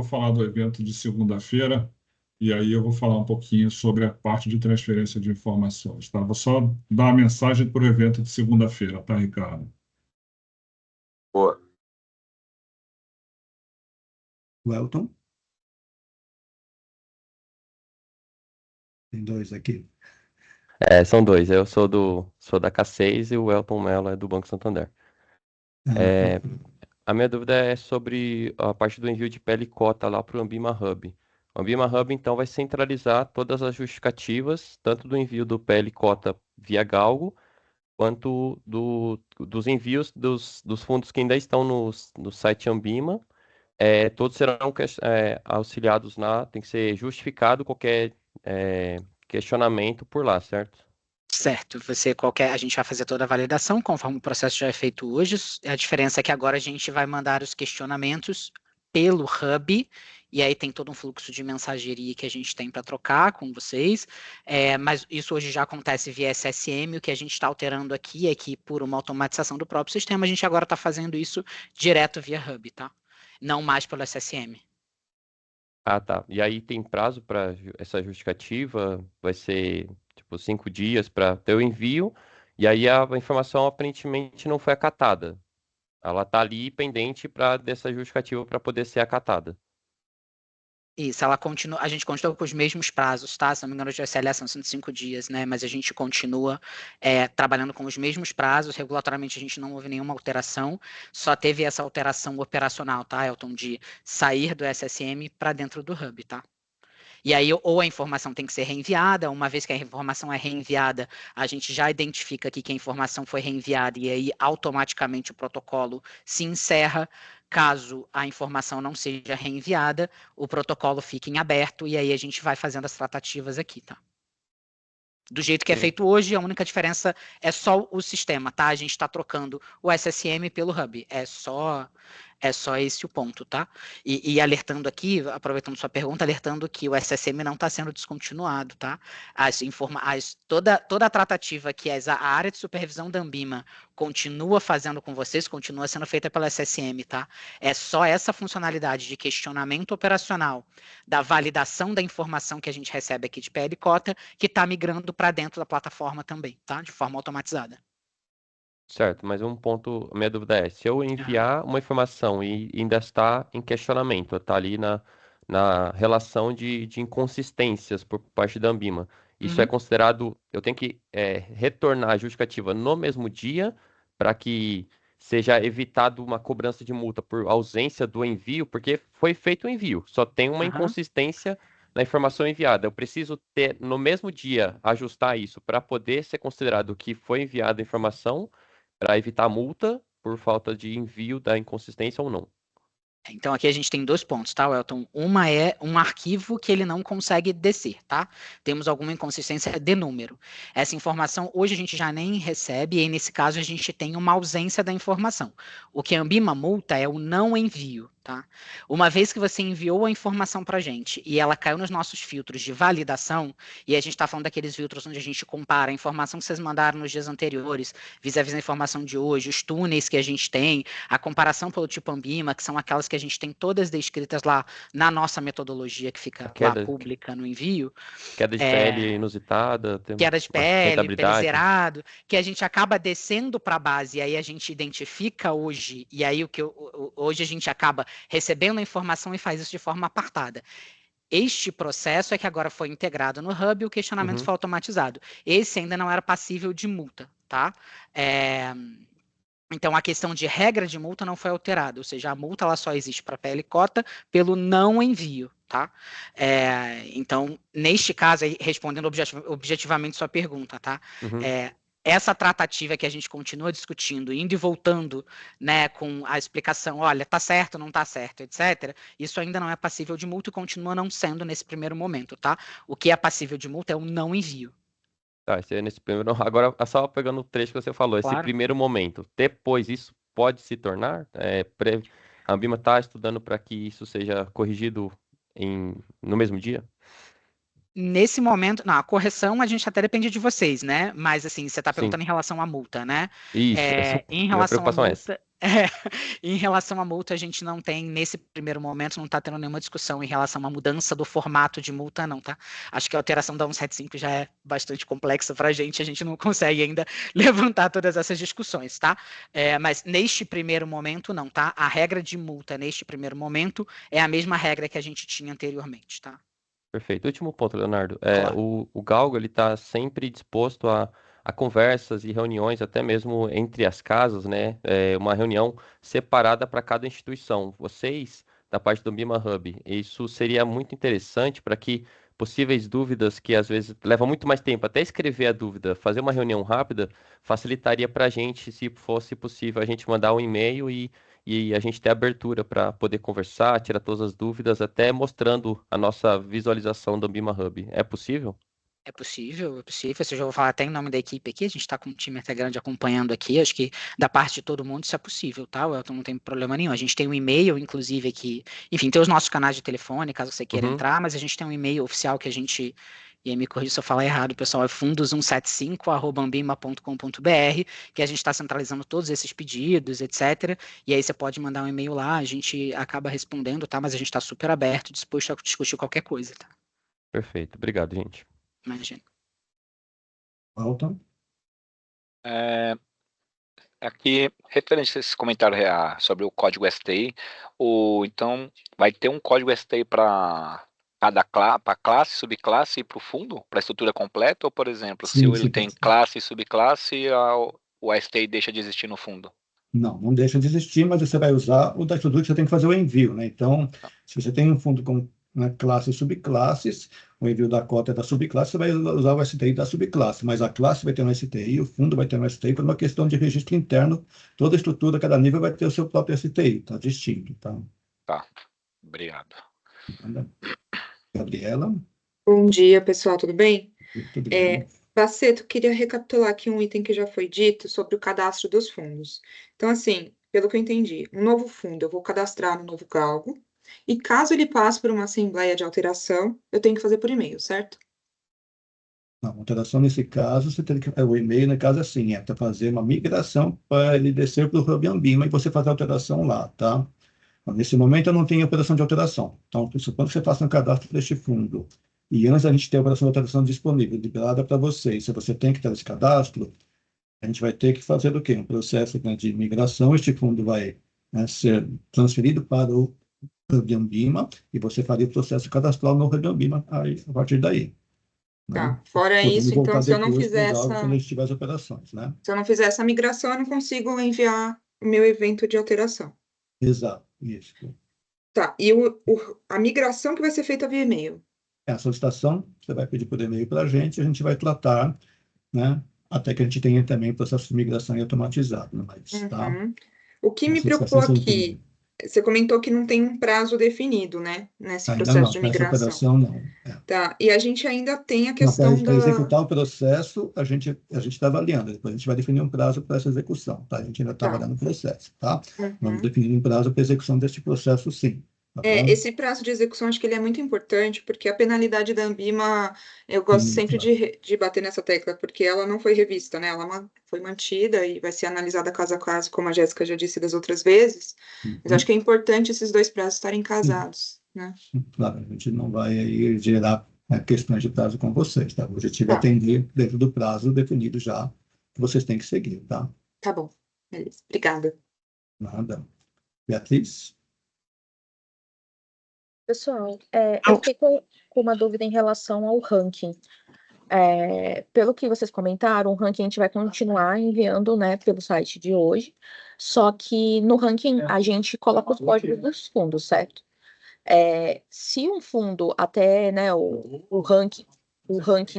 falar do evento de segunda-feira e aí eu vou falar um pouquinho sobre a parte de transferência de informações, tá? Vou só dar a mensagem para o evento de segunda-feira, tá, Ricardo? Boa. Welton? Tem dois aqui. São dois. Eu sou da K6 e o Elton Mello é do Banco Santander. É, a minha dúvida é sobre a parte do envio de PL cota lá para o Ambima Hub. O Ambima Hub, então, vai centralizar todas as justificativas, tanto do envio do PL cota via Galgo, quanto dos envios dos fundos que ainda estão no site Ambima. Todos serão auxiliados lá, tem que ser justificado qualquer questionamento por lá, certo? Certo, a gente vai fazer toda a validação conforme o processo já é feito hoje. A diferença é que agora a gente vai mandar os questionamentos pelo Hub, e aí tem todo um fluxo de mensageria que a gente tem para trocar com vocês, mas isso hoje já acontece via SSM. O que a gente está alterando aqui é que, por uma automatização do próprio sistema, a gente agora está fazendo isso direto via Hub, tá? Não mais pelo SSM. Ah, tá. E aí tem prazo para essa justificativa? Vai ser, tipo, 5 dias para ter o envio, e aí a informação aparentemente não foi acatada. Ela está ali pendente dessa justificativa para poder ser acatada. Isso, a gente continua com os mesmos prazos, tá? Se não me engano, os de SLA são 105 dias, né? Mas a gente continua trabalhando com os mesmos prazos. Regulatoriamente a gente não houve nenhuma alteração, só teve essa alteração operacional, tá, Elton, de sair do SSM para dentro do Hub, tá? E aí, ou a informação tem que ser reenviada, uma vez que a informação é reenviada, a gente já identifica aqui que a informação foi reenviada, e aí automaticamente o protocolo se encerra. Caso a informação não seja reenviada, o protocolo fica em aberto, e aí a gente vai fazendo as tratativas aqui, tá? Do jeito que é feito hoje, a única diferença é só o sistema, tá? A gente está trocando o SSM pelo Hub. É só esse o ponto, tá? E alertando aqui, aproveitando sua pergunta, alertando que o SSM não está sendo descontinuado, tá? Toda a tratativa que a área de supervisão da Ambima continua fazendo com vocês, continua sendo feita pela SSM, tá? É só essa funcionalidade de questionamento operacional, da validação da informação que a gente recebe aqui de PL cota, que está migrando para dentro da plataforma também, tá? De forma automatizada. Certo, mas um ponto, a minha dúvida é, se eu enviar uma informação e ainda está em questionamento, está ali na relação de inconsistências por parte da Ambima, isso é considerado, eu tenho que retornar a justificativa no mesmo dia para que seja evitado uma cobrança de multa por ausência do envio, porque foi feito o envio, só tem uma inconsistência na informação enviada. Eu preciso ter, no mesmo dia, ajustar isso para poder ser considerado que foi enviada a informação, para evitar multa por falta de envio da inconsistência ou não. Então, aqui a gente tem 2 pontos, tá, Welton? Uma é um arquivo que ele não consegue descer, tá? Temos alguma inconsistência de número. Essa informação, hoje a gente já nem recebe, e aí, nesse caso, a gente tem uma ausência da informação. O que a Ambima multa é o não envio, tá? Uma vez que você enviou a informação para a gente e ela caiu nos nossos filtros de validação, e a gente está falando daqueles filtros onde a gente compara a informação que vocês mandaram nos dias anteriores, vis-à-vis a informação de hoje, os túneis que a gente tem, a comparação pelo tipo Ambima, que são aquelas que a gente tem todas descritas lá na nossa metodologia que fica lá pública no envio. Queda de PL inusitada. Queda de PL, PL zerado, que a gente acaba descendo para a base, e aí a gente identifica hoje, e aí hoje a gente acaba recebendo a informação e faz isso de forma apartada. Este processo é que agora foi integrado no Hub e o questionamento foi automatizado. Esse ainda não era passível de multa, tá? Então, a questão de regra de multa não foi alterada, ou seja, a multa ela só existe para PL cota pelo não envio, tá? Então, neste caso, aí, respondendo objetivamente sua pergunta, tá? Essa tratativa que a gente continua discutindo, indo e voltando, né, com a explicação, olha, tá certo, não tá certo, etc., isso ainda não é passível de multa e continua não sendo nesse primeiro momento, tá? O que é passível de multa é o não envio. Tá, esse é nesse primeiro. Agora, só pegando o trecho que você falou, esse primeiro momento, depois isso pode se tornar? A Ambima está estudando para que isso seja corrigido no mesmo dia? Nesse momento, não, a correção a gente até depende de vocês, né? Mas assim, você está perguntando em relação à multa, né? Isso, em relação à multa, em relação à multa, a gente não tem, nesse primeiro momento, não está tendo nenhuma discussão em relação à mudança do formato de multa, não, tá? Acho que a alteração da 175 já é bastante complexa para a gente não consegue ainda levantar todas essas discussões, tá? Mas neste primeiro momento, não, tá? A regra de multa neste primeiro momento é a mesma regra que a gente tinha anteriormente, tá? Perfeito. Último ponto, Leonardo. Claro. O Galgo ele está sempre disposto a conversas e reuniões, até mesmo entre as casas, né? Uma reunião separada para cada instituição. Vocês, da parte do Ambima Hub, isso seria muito interessante para que possíveis dúvidas que às vezes levam muito mais tempo, até escrever a dúvida, fazer uma reunião rápida, facilitaria para a gente, se fosse possível, a gente mandar um e-mail e a gente ter abertura para poder conversar, tirar todas as dúvidas, até mostrando a nossa visualização do Ambima Hub. É possível? É possível, é possível. Eu já vou falar até em nome da equipe aqui, a gente está com um time até grande acompanhando aqui, acho que da parte de todo mundo isso é possível, tá? O Elton não tem problema nenhum. A gente tem um e-mail, inclusive, aqui, enfim, tem os nossos canais de telefone, caso você queira entrar, mas a gente tem um e-mail oficial que a gente, e aí me corrija se eu falar errado, pessoal, é fundos175@ambima.com.br, que a gente está centralizando todos esses pedidos, etc. E aí você pode mandar um e-mail lá, a gente acaba respondendo, tá? Mas a gente está super aberto, disposto a discutir qualquer coisa, tá? Perfeito. Obrigado, gente. Imagina. Alton? Aqui, referente a esse comentário sobre o código STI, então vai ter um código STI para cada classe, subclasse e para o fundo, para a estrutura completa, ou, por exemplo, se ele tem classe e subclasse, o STI deixa de existir no fundo? Não deixa de existir, mas você vai usar o da estrutura que você tem que fazer o envio, né? Então, se você tem um fundo com classes e subclasses, o envio da cota é da subclasse, você vai usar o STI da subclasse, mas a classe vai ter um STI, o fundo vai ter um STI, por uma questão de registro interno, toda estrutura, cada nível vai ter o seu próprio STI, tá distinto, tá? Tá, obrigado. Gabriela? Bom dia, pessoal, tudo bem? Tudo bem. Baceto, queria recapitular aqui um item que já foi dito sobre o cadastro dos fundos. Então, assim, pelo que eu entendi, um novo fundo eu vou cadastrar no novo Galgo, e caso ele passe por uma assembleia de alteração, eu tenho que fazer por e-mail, certo? Não, alteração nesse caso, você tem que. O e-mail, no caso, assim, é para fazer uma migração para ele descer para o Hub Ambima e você fazer a alteração lá, tá? Então, nesse momento, eu não tenho operação de alteração. Então, supondo que você faça um cadastro deste fundo, e antes a gente ter a operação de alteração disponível, liberada para você, se você tem que ter esse cadastro, a gente vai ter que fazer o quê? Um processo, né, de migração. Este fundo vai, né, ser transferido para o Hub Ambima e você faria o processo cadastral no Hub Ambima a partir daí. Tá, Né? fora Podemos isso, então, voltar se eu não depois fizer para o Galgo essa, quando a gente tiver as operações, né? se eu não fizer essa migração, eu não consigo enviar o meu evento de alteração. Exato, isso. Tá, e a migração que vai ser feita via e-mail? A solicitação, você vai pedir por e-mail para a gente vai tratar, né? Até que a gente tenha também o processo de migração automatizado, né? Mas, tá? O que me preocupou aqui, você comentou que não tem um prazo definido, né? Nesse Ainda processo não, de nessa migração. operação não. Tá, e a gente ainda tem a questão Para executar o processo, a gente está avaliando. Depois a gente vai definir um prazo para essa execução, tá? A gente ainda está avaliando o processo, tá? Vamos definir um prazo para execução deste processo, sim. Tá bom? Esse prazo de execução, acho que ele é muito importante, porque a penalidade da Ambima, eu gosto sempre de bater nessa tecla, porque ela não foi revista, né? Ela foi mantida e vai ser analisada caso a caso, como a Jéssica já disse das outras vezes, mas acho que é importante esses dois prazos estarem casados, né? Claro, a gente não vai aí gerar questões de prazo com vocês, tá? O objetivo é atender dentro do prazo definido já, que vocês têm que seguir, tá? Tá bom, beleza. Obrigada. Nada. Beatriz? Pessoal, eu fiquei com uma dúvida em relação ao ranking. Pelo que vocês comentaram, o ranking a gente vai continuar enviando, né, pelo site de hoje, só que no ranking a gente coloca os códigos dos fundos, certo? Se um fundo até, né, o ranking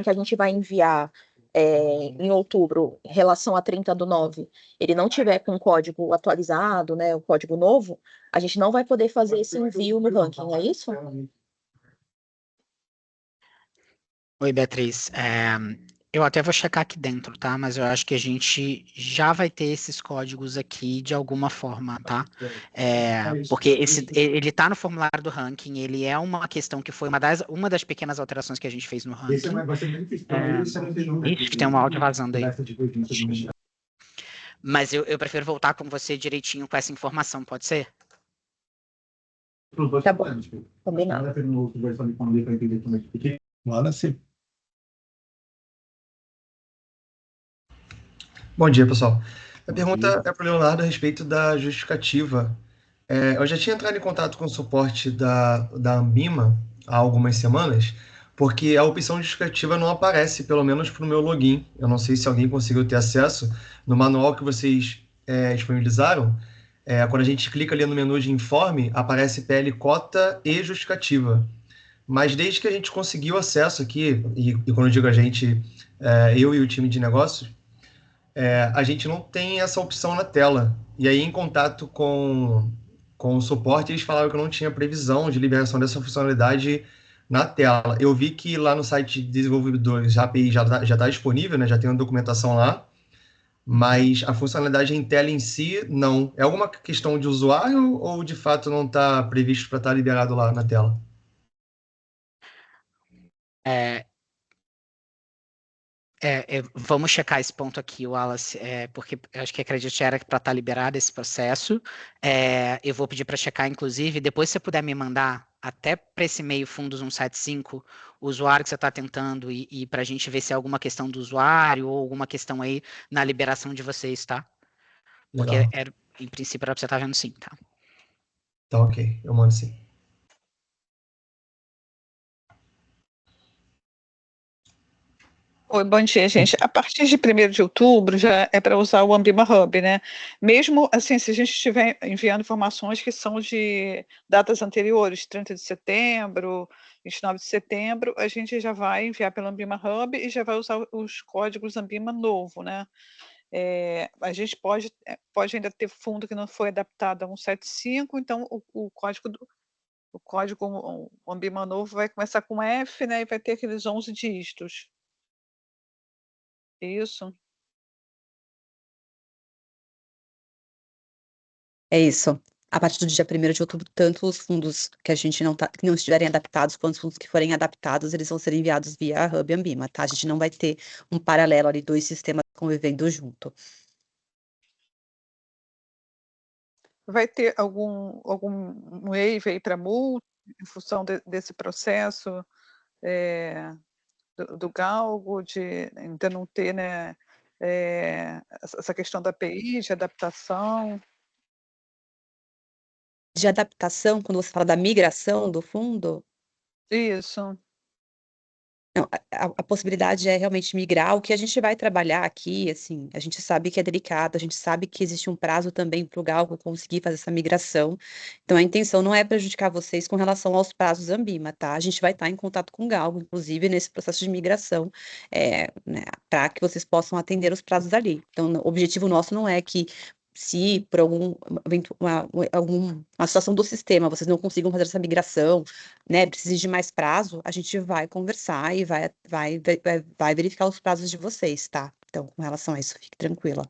que a gente vai enviar em outubro, em relação a 30/9, ele não tiver com o código atualizado, né, o código novo, a gente não vai poder fazer esse envio no ranking, é isso? Oi, Beatriz. Eu até vou checar aqui dentro, tá? Mas eu acho que a gente já vai ter esses códigos aqui de alguma forma, tá? Porque ele tá no formulário do ranking, ele é uma questão que foi uma das pequenas alterações que a gente fez no ranking. Ixi, que tem um áudio vazando aí. Mas eu prefiro voltar com você direitinho com essa informação, pode ser? Tá bom, combinado. Agora sim. Bom dia, pessoal. A pergunta é para o Leonardo a respeito da justificativa. Eu já tinha entrado em contato com o suporte da Ambima há algumas semanas, porque a opção justificativa não aparece, pelo menos para o meu login. Eu não sei se alguém conseguiu ter acesso. No manual que vocês disponibilizaram, quando a gente clica ali no menu de informe, aparece PL cota e justificativa. Mas desde que a gente conseguiu acesso aqui, e quando eu digo a gente, eu e o time de negócios, a gente não tem essa opção na tela. E aí, em contato com o suporte, eles falaram que não tinha previsão de liberação dessa funcionalidade na tela. Eu vi que lá no site de desenvolvedores a API já está disponível, né? Já tem uma documentação lá, mas a funcionalidade em tela em si, não. É alguma questão de usuário ou, de fato, não está previsto para estar liberado lá na tela? Vamos checar esse ponto aqui, Wallace, porque eu acho que acredito que era para estar liberado esse processo. Eu vou pedir para checar, inclusive, depois se você puder me mandar até para esse e-mail fundos 175, o usuário que você está tentando e para a gente ver se é alguma questão do usuário ou alguma questão aí na liberação de vocês, tá? Porque em princípio era para você estar vendo sim, tá? Tá ok, eu mando sim. Oi, bom dia, gente. A partir de 1º de outubro já é para usar o Ambima Hub, né? Mesmo assim, se a gente estiver enviando informações que são de datas anteriores, 30 de setembro, 29 de setembro, a gente já vai enviar pelo Ambima Hub e já vai usar os códigos Ambima novo, né? A gente pode ainda ter fundo que não foi adaptado a 175, então o código Ambima novo vai começar com F, né? E vai ter aqueles 11 dígitos. Isso. É isso. A partir do dia 1º de outubro, tanto os fundos que a gente que não estiverem adaptados, quanto os fundos que forem adaptados, eles vão ser enviados via Hub Ambima, tá? A gente não vai ter um paralelo ali, 2 sistemas convivendo junto. Vai ter algum waiver aí para multa, em função desse processo do galgo, de ainda não ter, né, essa questão da API, de adaptação? De adaptação, quando você fala da migração do fundo? Isso. Não, a possibilidade é realmente migrar. O que a gente vai trabalhar aqui, assim, a gente sabe que é delicado, a gente sabe que existe um prazo também para o Galgo conseguir fazer essa migração. Então, a intenção não é prejudicar vocês com relação aos prazos Ambima, tá? A gente vai estar em contato com o Galgo, inclusive, nesse processo de migração, né, para que vocês possam atender os prazos ali. Então, o objetivo nosso não é que, se por alguma situação do sistema vocês não consigam fazer essa migração, né, precise de mais prazo, a gente vai conversar e vai verificar os prazos de vocês, tá? Então, com relação a isso, fique tranquila.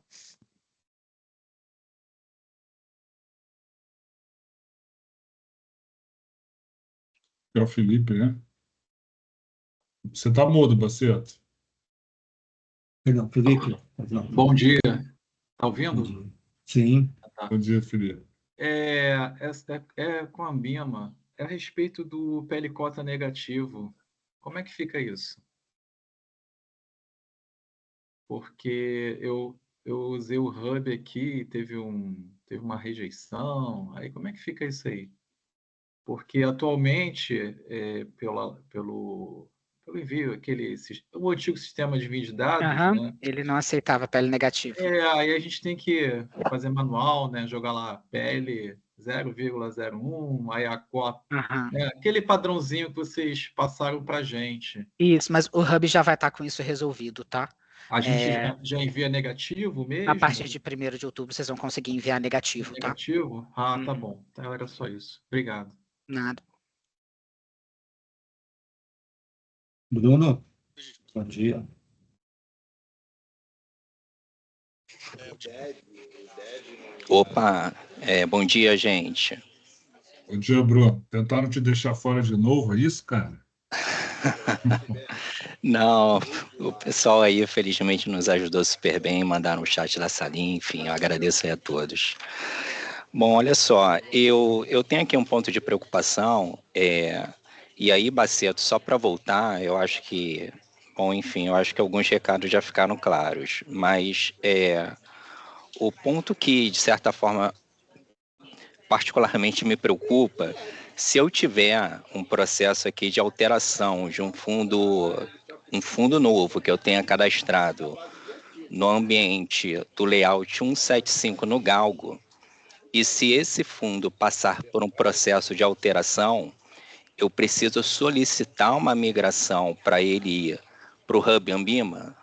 É o Felipe, né? Você tá mudo, Baceto. Perdão, Felipe. Bom dia. Tá ouvindo? Sim. Tá. Bom dia, Felipe. Com a Ambima, é a respeito do PL cota negativo. Como é que fica isso? Porque eu usei o Hub aqui, teve uma rejeição. Aí como é que fica isso aí? Porque atualmente, pelo envio, o antigo sistema de envio de dados, né? Ele não aceitava PL negativo. Aí a gente tem que fazer manual, né? Jogar lá PL 0,01, aí a cota, né? Aquele padrãozinho que vocês passaram para a gente. Isso, mas o Hub já vai estar com isso resolvido, tá? A gente já envia negativo mesmo? A partir de 1º de outubro vocês vão conseguir enviar negativo, tá? Negativo? Ah, tá bom. Então era só isso. Obrigado. Nada. Bruno, bom dia. Opa, bom dia, gente. Bom dia, Bruno. Tentaram te deixar fora de novo, é isso, cara? Não, o pessoal aí, felizmente, nos ajudou super bem, mandaram o chat da salinha, enfim, eu agradeço aí a todos. Bom, olha só, eu tenho aqui um ponto de preocupação, e aí, Baceto, só para voltar, eu acho que, bom, enfim, eu acho que alguns recados já ficaram claros, mas o ponto que, de certa forma, particularmente me preocupa Se eu tiver um processo aqui de alteração de um fundo novo que eu tenha cadastrado no ambiente do layout 175 no Galgo, e se esse fundo passar por um processo de alteração, eu preciso solicitar uma migração para ele ir para o Hub Ambima?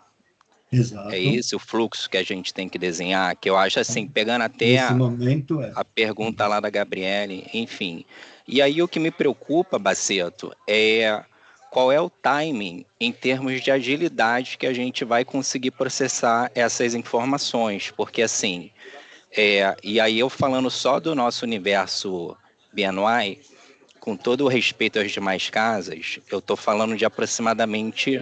Exato. É esse o fluxo que a gente tem que desenhar, que eu acho assim, pegando até Nesse momento, a pergunta lá da Gabriele, enfim. E aí o que me preocupa, Baceto, é qual é o timing em termos de agilidade que a gente vai conseguir processar essas informações, porque assim, e aí eu falando só do nosso universo BNY, com todo o respeito às demais casas, eu estou falando de aproximadamente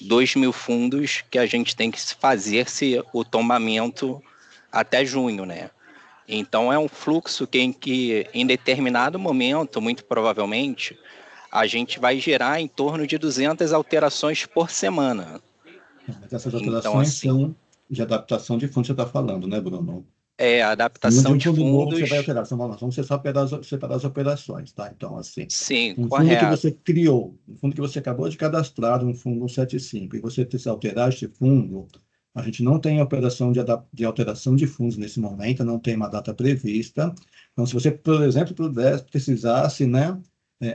2.000 fundos que a gente tem que fazer o tombamento até junho, né? Então é um fluxo que em determinado momento, muito provavelmente, a gente vai gerar em torno de 200 alterações por semana. Mas essas alterações são de adaptação de fundo, você está falando, né, Bruno? A adaptação de fundo novo fundos... você vai alterar. Vamos separar as operações, tá? Então, assim, sim, um correto. fundo que você criou, um fundo que você acabou de cadastrar, um fundo 175, e você precisa alterar este fundo, a gente não tem operação de alteração de fundos nesse momento, não tem uma data prevista. Então, se você, por exemplo, precisasse, né,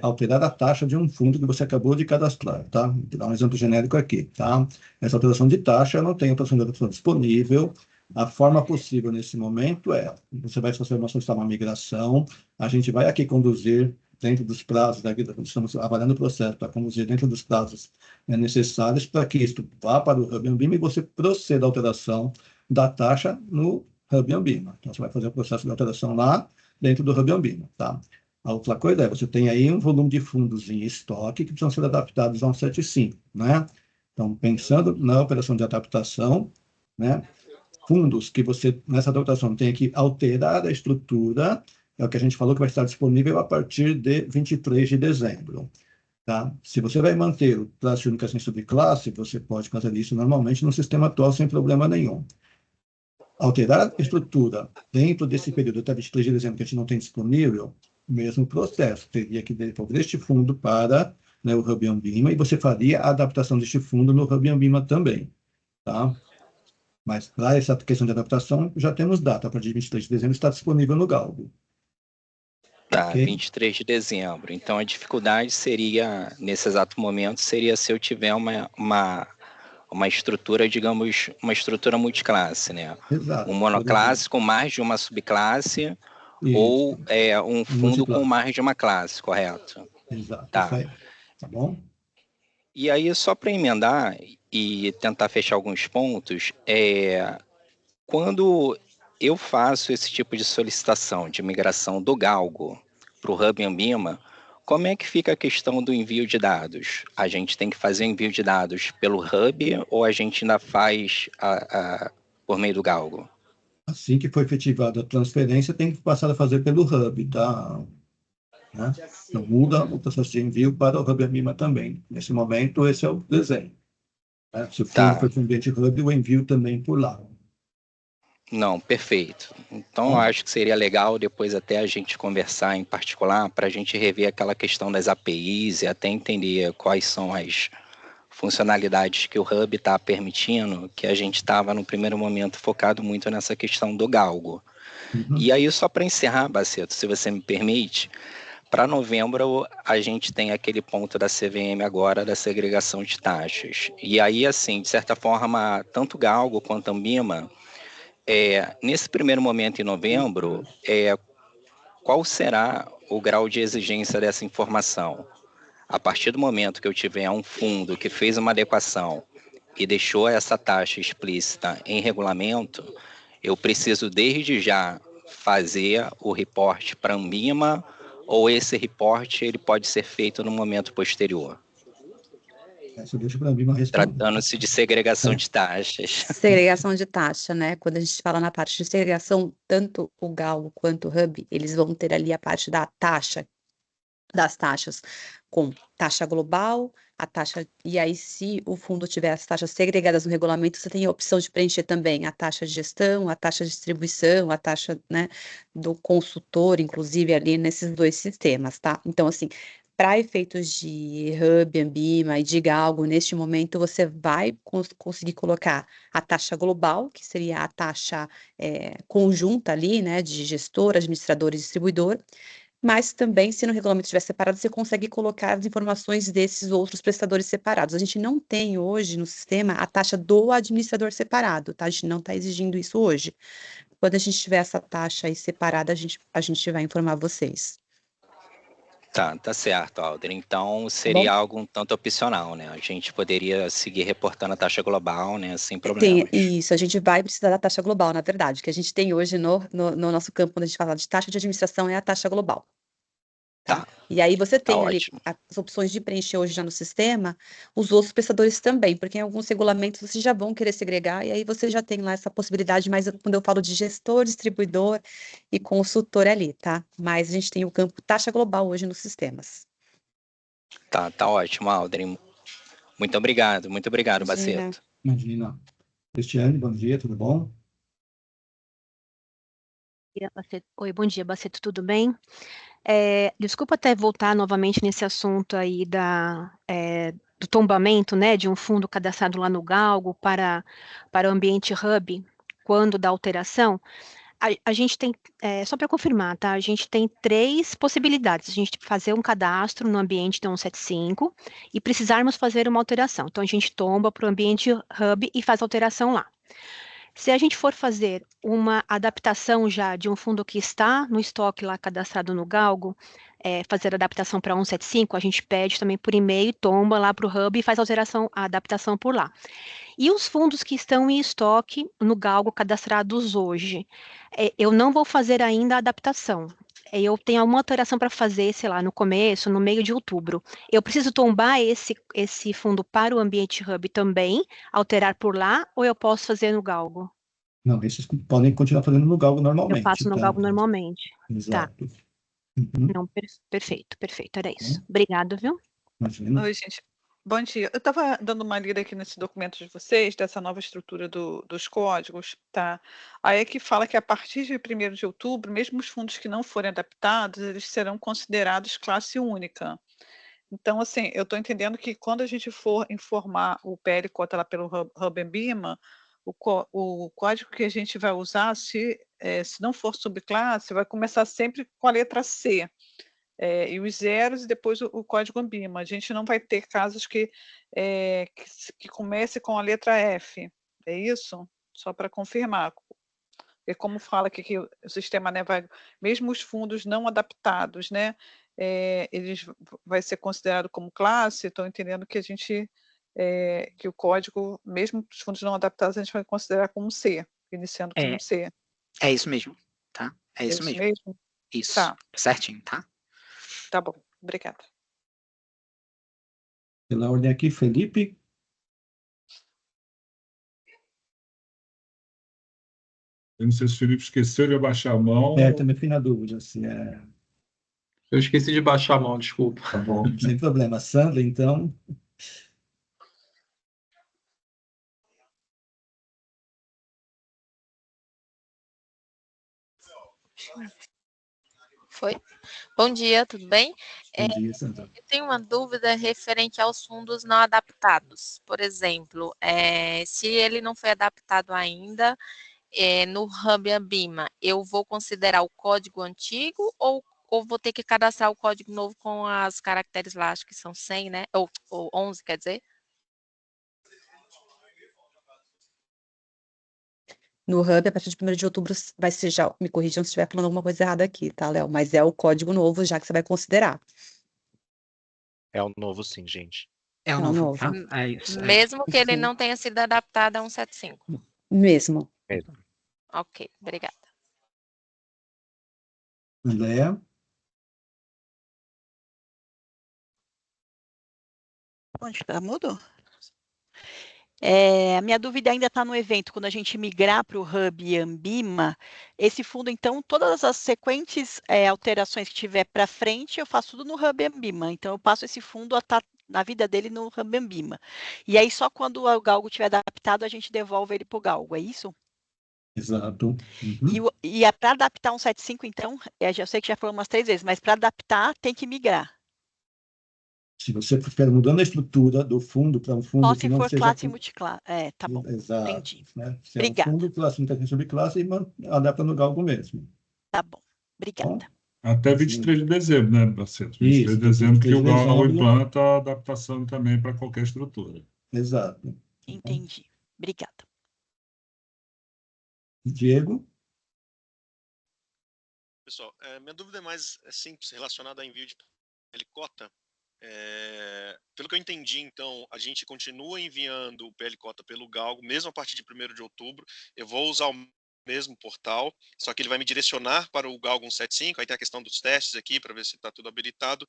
alterar a taxa de um fundo que você acabou de cadastrar, tá? Vou dar um exemplo genérico aqui, tá? Essa alteração de taxa, eu não tenho operação de alteração disponível. A forma possível nesse momento você vai solicitar uma migração, a gente vai aqui conduzir dentro dos prazos, estamos avaliando o processo para conduzir dentro dos prazos necessários para que isto vá para o Hub Ambima e você proceda à alteração da taxa no Hub Ambima. Então, você vai fazer o processo de alteração lá dentro do Hub Ambima, tá? A outra coisa você tem aí um volume de fundos em estoque que precisam ser adaptados a 175, né? Então, pensando na operação de adaptação, né? Fundos que você, nessa adaptação, tem que alterar a estrutura, é o que a gente falou que vai estar disponível a partir de 23 de dezembro. Tá? Se você vai manter o traço de única sem subclasse, você pode fazer isso normalmente no sistema atual sem problema nenhum. Alterar a estrutura dentro desse período até 23 de dezembro que a gente não tem disponível, mesmo processo, teria que devolver este fundo para, né, o Hub Ambima e você faria a adaptação deste fundo no Hub Ambima também. Tá? Mas para essa questão de adaptação, já temos data. A partir de 23 de dezembro está disponível no Galgo. Tá, okay? 23 de dezembro. Então, a dificuldade seria, nesse exato momento, seria se eu tiver uma estrutura, digamos, uma estrutura multiclasse, né? Exato. Um monoclasse com mais de uma subclasse. Isso. Ou um fundo com mais de uma classe, correto? Exato. Tá. Isso aí. Tá bom? E aí, só para emendar e tentar fechar alguns pontos, quando eu faço esse tipo de solicitação de migração do Galgo para o Hub Ambima, como é que fica a questão do envio de dados? A gente tem que fazer o envio de dados pelo Hub ou a gente ainda faz por meio do Galgo? Assim que for efetivada a transferência, tem que passar a fazer pelo Hub, tá? Né? Então, muda o processo de envio para o Hub Ambima também. Nesse momento, esse é o desenho. Né? Se o fundo for para o ambiente Hub, o envio também por lá. Não, perfeito. Então, eu acho que seria legal depois até a gente conversar em particular para a gente rever aquela questão das APIs e até entender quais são as funcionalidades que o Hub está permitindo, que a gente estava no primeiro momento focado muito nessa questão do Galgo. E aí, só para encerrar, Baceto, se você me permite, para novembro a gente tem aquele ponto da CVM agora, da segregação de taxas. E aí, assim, de certa forma, tanto Galgo quanto Ambima, nesse primeiro momento em novembro, qual será o grau de exigência dessa informação? A partir do momento que eu tiver um fundo que fez uma adequação e deixou essa taxa explícita em regulamento, eu preciso desde já fazer o reporte para a Ambima ou esse reporte ele pode ser feito no momento posterior? Tratando-se de segregação de taxas. Segregação de taxa, né? Quando a gente fala na parte de segregação, tanto o Galgo quanto o Hub, eles vão ter ali a parte da taxa das taxas com taxa global, a taxa, e aí se o fundo tiver as taxas segregadas no regulamento, você tem a opção de preencher também a taxa de gestão, a taxa de distribuição, a taxa, né, do consultor, inclusive ali nesses 2 sistemas, tá? Então, assim, para efeitos de Hub, Ambima e de Galgo, neste momento você vai conseguir colocar a taxa global, que seria a taxa conjunta ali, né, de gestor, administrador e distribuidor, mas também, se no regulamento estiver separado, você consegue colocar as informações desses outros prestadores separados. A gente não tem hoje no sistema a taxa do administrador separado, tá? A gente não está exigindo isso hoje. Quando a gente tiver essa taxa aí separada, a gente vai informar vocês. Tá certo, Alder. Então, Tá seria bom? algo um tanto opcional, né? A gente poderia seguir reportando a taxa global, né? Sem Tem, problemas. isso, a gente vai precisar da taxa global, na verdade, que a gente tem hoje no nosso campo, quando a gente fala de taxa de administração, é a taxa global. Tá? E aí você tem ali ótimo. as opções de preencher hoje já no sistema, os outros prestadores também, porque em alguns regulamentos vocês já vão querer segregar, e aí você já tem lá essa possibilidade, mas quando eu falo de gestor, distribuidor e consultor ali, tá? Mas a gente tem o campo taxa global hoje nos sistemas. Tá ótimo, Alder. Muito obrigado, Imagina. Baceto. Imagina. Cristiane, bom dia, tudo bom? Oi, bom dia, Baceto, tudo bem? Desculpa até voltar novamente nesse assunto aí do tombamento, né, de um fundo cadastrado lá no Galgo para o ambiente Hub, quando da alteração. A gente tem, só para confirmar, tá? A gente tem 3 possibilidades. A gente fazer um cadastro no ambiente da 175 e precisarmos fazer uma alteração. Então, a gente tomba para o ambiente Hub e faz a alteração lá. Se a gente for fazer uma adaptação já de um fundo que está no estoque lá cadastrado no Galgo, fazer a adaptação para 175, a gente pede também por e-mail, tomba lá para o Hub e faz a adaptação por lá. E os fundos que estão em estoque no Galgo cadastrados hoje, eu não vou fazer ainda a adaptação. Eu tenho alguma alteração para fazer, sei lá, no começo, no meio de outubro. Eu preciso tombar esse fundo para o ambiente Hub também, alterar por lá, ou eu posso fazer no Galgo? Não, esses podem continuar fazendo no Galgo Eu normalmente, faço no tá? Galgo normalmente. Tá. Exato. Uhum. Não, perfeito, era isso. Obrigado, viu? Imagina. Oi, gente. Bom dia. Eu estava dando uma lida aqui nesse documento de vocês, dessa nova estrutura dos códigos, tá? Aí é que fala que a partir de 1º de outubro, mesmo os fundos que não forem adaptados, eles serão considerados classe única. Então, assim, eu estou entendendo que quando a gente for informar o PL cota lá pelo Hub Ambima, o código que a gente vai usar, se não for subclasse, vai começar sempre com a letra C. E os zeros e depois o código Ambima. A gente não vai ter casos que comece com a letra F. É isso? Só para confirmar. E como fala aqui que o sistema, né, mesmo os fundos não adaptados, né, eles vai ser considerado como classe. Estou entendendo que a gente que o código, mesmo os fundos não adaptados, a gente vai considerar como C, iniciando como C. É isso mesmo, tá? É isso mesmo. Isso, Tá. certinho, tá? Tá bom, obrigada. Pela ordem aqui, Felipe. Eu não sei se o Felipe esqueceu de abaixar a mão. Também fui na dúvida se é. Eu esqueci de baixar a mão, desculpa. Tá bom, sem problema. Sandra, então. Foi? Bom dia, tudo bem? Bom dia, Sandra. Eu tenho uma dúvida referente aos fundos não adaptados. Por exemplo, se ele não foi adaptado ainda no Hub Ambima, eu vou considerar o código antigo ou vou ter que cadastrar o código novo com as caracteres lá, acho que são 100, né? Ou 11, quer dizer? No Hub, a partir de 1º de outubro, vai ser já, me corrijam se estiver falando alguma coisa errada aqui, tá, Léo? Mas é o código novo já que você vai considerar. É o novo, sim, gente. É o novo, tá? É isso. Mesmo que ele não tenha sido adaptado a 175. Mesmo. Ok, obrigada. Andréa. Onde está? Mudou? A minha dúvida ainda está no evento, quando a gente migrar para o Hub Ambima, esse fundo, então, todas as sequentes alterações que tiver para frente, eu faço tudo no Hub Ambima. Então, eu passo esse fundo a estar na vida dele no Hub Ambima. E aí, só quando o Galgo estiver adaptado, a gente devolve ele para o Galgo, é isso? Exato. Uhum. E para adaptar um 75, então, eu sei que já falou umas 3 vezes, mas para adaptar tem que migrar. Se você prefere mudando a estrutura do fundo para um fundo Só que se não for seja... classe e multiclasse. Tá bom. Exato. Entendi. Né? Se Obrigada. é um fundo, classe, não tem subclasse, e adapta no Galgo mesmo. Tá bom. Obrigada. Até 23 de dezembro, né, Baceto? 23 Isso, de dezembro que 23 o de Galgo dezembro. implanta a adaptação também para qualquer estrutura. Exato. Entendi. Obrigada. Diego? Pessoal, minha dúvida é mais simples, relacionada ao envio de PL-Cota. Pelo que eu entendi, então, a gente continua enviando o PL-Cota pelo Galgo, mesmo a partir de 1º de outubro. Eu vou usar o mesmo portal, só que ele vai me direcionar para o Galgo 175, aí tem a questão dos testes aqui, para ver se está tudo habilitado.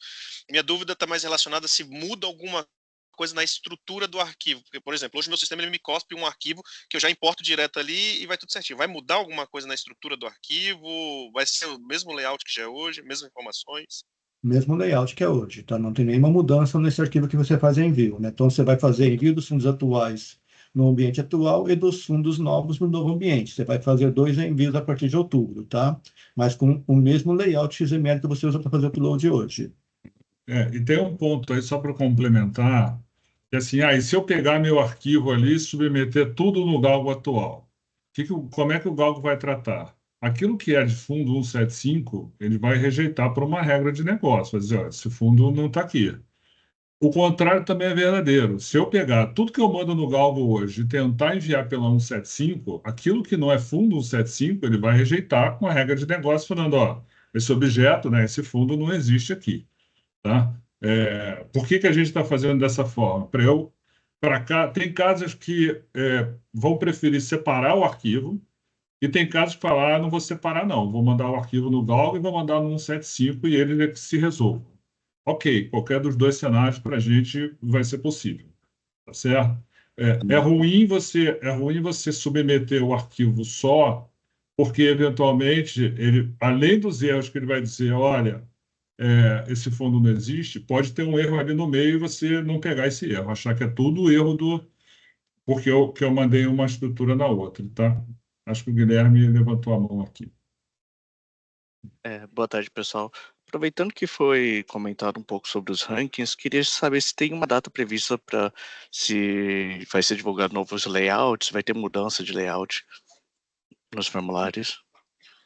Minha dúvida está mais relacionada se muda alguma coisa na estrutura do arquivo, porque, por exemplo, hoje o meu sistema ele me cospe um arquivo que eu já importo direto ali e vai tudo certinho. Vai mudar alguma coisa na estrutura do arquivo? Vai ser o mesmo layout que já é hoje, mesmas informações? Mesmo layout que é hoje, tá? Não tem nenhuma mudança nesse arquivo que você faz envio, né? Então, você vai fazer envio dos fundos atuais no ambiente atual e dos fundos novos no novo ambiente. Você vai fazer 2 envios a partir de outubro, tá? Mas com o mesmo layout XML que você usa para fazer o upload hoje. E tem um ponto aí, só para complementar, que assim, e se eu pegar meu arquivo ali e submeter tudo no Galgo atual, como é que o Galgo vai tratar? Aquilo que é de fundo 175, ele vai rejeitar por uma regra de negócio, vai dizer, ó, esse fundo não está aqui. O contrário também é verdadeiro. Se eu pegar tudo que eu mando no Galgo hoje e tentar enviar pela 175, aquilo que não é fundo 175, ele vai rejeitar com a regra de negócio, falando, ó, esse objeto, né, esse fundo não existe aqui. Tá? Por que a gente está fazendo dessa forma? Tem casos que vão preferir separar o arquivo e tem casos que falar, não vou separar não, vou mandar o arquivo no Galgo e vou mandar no 175 e ele é que se resolva. Ok, qualquer dos 2 cenários para a gente vai ser possível, tá certo? É ruim você submeter o arquivo só, porque eventualmente ele, além dos erros que ele vai dizer, olha, esse fundo não existe, pode ter um erro ali no meio e você não pegar esse erro, achar que é tudo erro porque eu mandei uma estrutura na outra, tá? Acho que o Guilherme levantou a mão aqui. Boa tarde, pessoal. Aproveitando que foi comentado um pouco sobre os rankings, queria saber se tem uma data prevista para se vai ser divulgado novos layouts, vai ter mudança de layout nos formulários.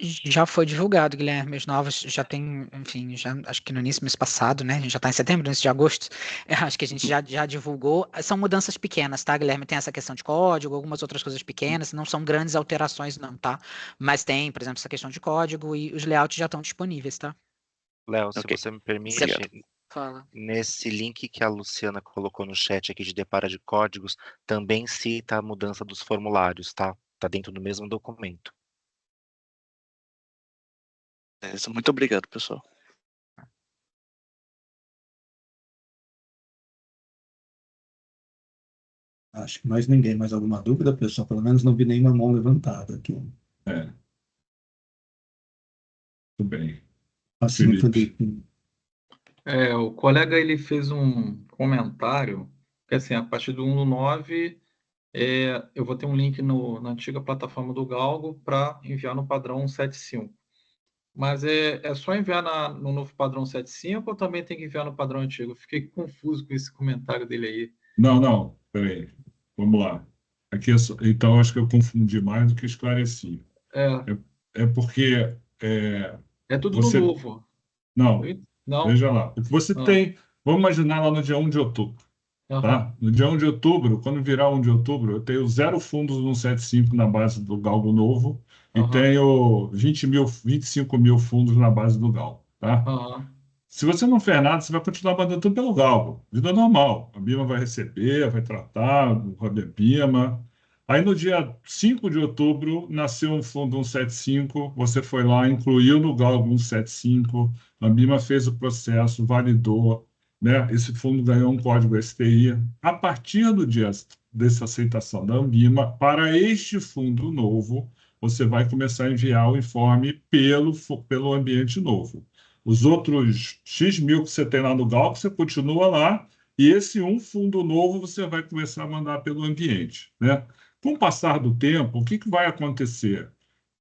Já foi divulgado, Guilherme, os novos já tem, enfim, já, acho que no início do mês passado, né, a gente já está em setembro, no início de agosto, acho que a gente já divulgou, são mudanças pequenas, tá, Guilherme, tem essa questão de código, algumas outras coisas pequenas, não são grandes alterações não, tá, mas tem, por exemplo, essa questão de código e os layouts já estão disponíveis, tá. Léo, se você me permite, Fala. Nesse link que a Luciana colocou no chat aqui de depara de códigos, também cita a mudança dos formulários, tá? Tá dentro do mesmo documento. Muito obrigado, pessoal. Acho que mais ninguém. Mais alguma dúvida, pessoal? Pelo menos não vi nenhuma mão levantada aqui. Tudo bem. Assim, Felipe. O colega ele fez um comentário que assim, a partir do 1/9, eu vou ter um link na antiga plataforma do Galgo para enviar no padrão 175. Mas é só enviar no novo padrão 175 ou também tem que enviar no padrão antigo? Eu fiquei confuso com esse comentário dele aí. Não, peraí. Vamos lá. Aqui então, acho que eu confundi mais do que esclareci. É porque... É tudo no novo. Não. Não? Veja lá. O que você tem... Vamos imaginar lá no dia 1 de outubro. Tá? No dia 1 de outubro, quando virar 1 de outubro, eu tenho 0 fundos no 175 na base do Galgo novo e tenho 25 mil fundos na base do Galgo. Tá? Se você não fez nada, você vai continuar mandando tudo pelo Galgo. Vida normal. A Bima vai receber, vai tratar, o Hub Bima. Aí no dia 5 de outubro, nasceu um fundo 175, você foi lá, incluiu no Galgo 175, a Bima fez o processo, validou, né? Esse fundo ganhou um código STI. A partir do dia dessa aceitação da Anbima, para este fundo novo, você vai começar a enviar o informe pelo ambiente novo. Os outros X mil que você tem lá no Galgo, você continua lá, e esse fundo novo você vai começar a mandar pelo ambiente, né? Com o passar do tempo, o que vai acontecer?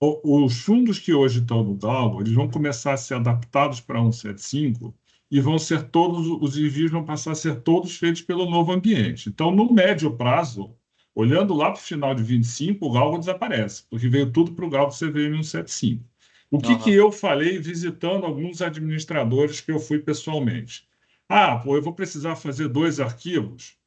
Os fundos que hoje estão no Galgo, eles vão começar a ser adaptados para 175 e vão ser todos, os envios vão passar a ser todos feitos pelo novo ambiente. Então, no médio prazo, olhando lá para o final de 25, o Galgo desaparece, porque veio tudo para o Galgo CVM 175. O que eu falei visitando alguns administradores que eu fui pessoalmente? Eu vou precisar fazer 2 arquivos?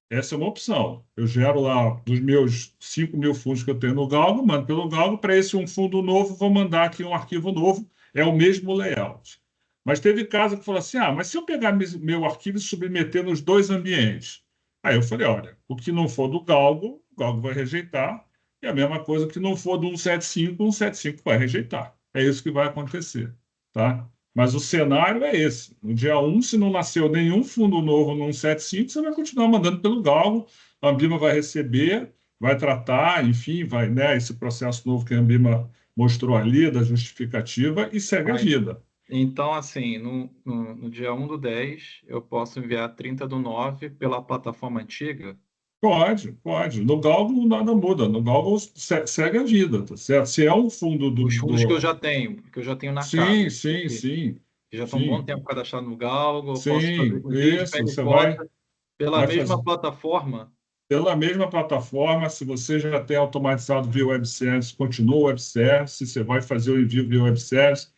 Essa é uma opção. Eu gero lá dos meus 5 mil fundos que eu tenho no Galgo, mando pelo Galgo, para esse fundo novo, vou mandar aqui um arquivo novo, é o mesmo layout. Mas teve caso que falou assim, mas se eu pegar meu arquivo e submeter nos 2 ambientes? Aí eu falei, olha, o que não for do Galgo, o Galgo vai rejeitar, e a mesma coisa que não for do 175, o 175 vai rejeitar. É isso que vai acontecer, tá? Mas o cenário é esse. No dia 1, se não nasceu nenhum fundo novo no 175, você vai continuar mandando pelo Galgo, a Anbima vai receber, vai tratar, enfim, vai, né, esse processo novo que a Anbima mostrou ali, da justificativa, e segue a vida. Então, assim, no dia 1/10, eu posso enviar 30/9 pela plataforma antiga? Pode. No Galgo nada muda. No Galgo segue a vida, tá certo? Se é um fundo do... Os fundos que eu já tenho na casa. Sim. Que já estão um bom tempo cadastrado no Galgo, eu posso fazer isso, você vai pela mesma plataforma? Pela mesma plataforma, se você já tem automatizado via web service, continua o web service, você vai fazer o envio via web service.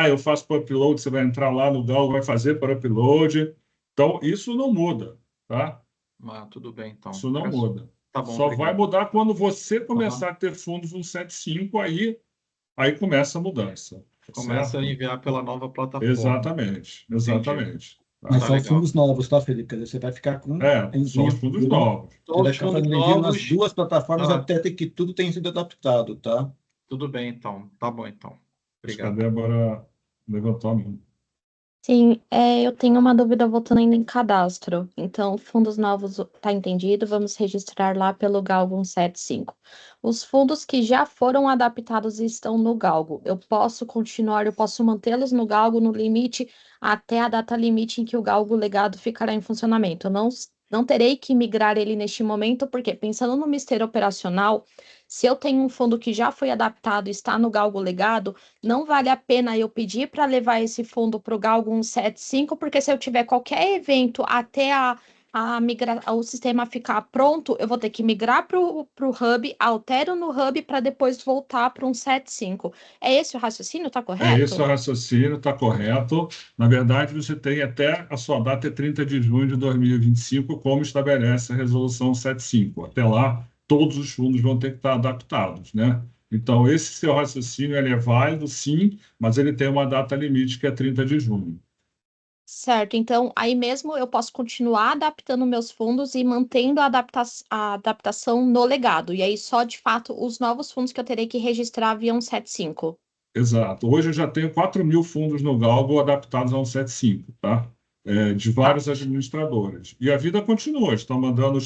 Eu faço para upload, você vai entrar lá no Galgo, vai fazer para upload. Então, isso não muda, tá? Tudo bem, então. Isso não muda. Tá bom, Só obrigado. vai mudar quando você começar a ter fundos 175, aí começa a mudança. Começa certo? a enviar pela nova plataforma. Exatamente. Mas são os fundos novos, tá, Felipe? Quer dizer, você vai ficar com... são os fundos novos. Você vai ficar fazendo envio nas 2 plataformas até que tudo tenha sido adaptado, tá? Tudo bem, então. Tá bom, então. Obrigado. Acho que a Débora levantou a mão. Sim, eu tenho uma dúvida voltando ainda em cadastro. Então, fundos novos, tá entendido, vamos registrar lá pelo Galgo 175. Os fundos que já foram adaptados e estão no Galgo, eu posso mantê-los no Galgo no limite até a data limite em que o Galgo legado ficará em funcionamento. Eu não terei que migrar ele neste momento, porque pensando no mistério operacional, se eu tenho um fundo que já foi adaptado e está no Galgo legado, não vale a pena eu pedir para levar esse fundo para o Galgo 175, porque se eu tiver qualquer evento até o sistema ficar pronto, eu vou ter que migrar para o Hub, altero no Hub para depois voltar para o 175. É esse o raciocínio? Está correto? É esse o raciocínio, está correto. Na verdade, você tem até a sua data é 30 de junho de 2025, como estabelece a resolução 75. Até lá, todos os fundos vão ter que estar adaptados, né? Então, esse seu raciocínio ele é válido, sim, mas ele tem uma data limite que é 30 de junho. Certo, então aí mesmo eu posso continuar adaptando meus fundos e mantendo a adaptação no legado. E aí só, de fato, os novos fundos que eu terei que registrar via 175. Exato. Hoje eu já tenho 4 mil fundos no Galgo adaptados a 175, tá? De vários administradores. E a vida continua. Estão mandando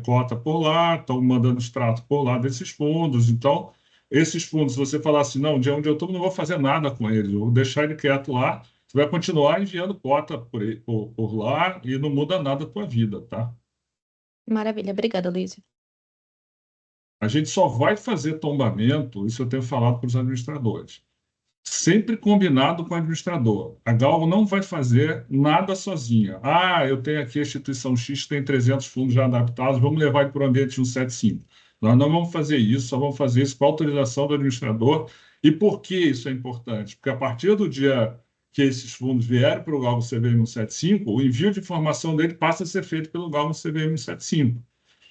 cota por lá, estão mandando extrato por lá desses fundos. Então, esses fundos, se você falar assim, não, dia 1 de outubro não vou fazer nada com eles, eu vou deixar ele quieto lá, você vai continuar enviando cota por lá e não muda nada a tua vida, tá? Maravilha. Obrigada, Luísa. A gente só vai fazer tombamento, isso eu tenho falado para os administradores, sempre combinado com o administrador. A Galgo não vai fazer nada sozinha. Eu tenho aqui a instituição X, tem 300 fundos já adaptados, vamos levar ele para o ambiente 175. Nós não vamos fazer isso, só vamos fazer isso com a autorização do administrador. E por que isso é importante? Porque a partir do dia que esses fundos vierem para o Galgo CVM 175, o envio de informação dele passa a ser feito pelo Galgo CVM 175.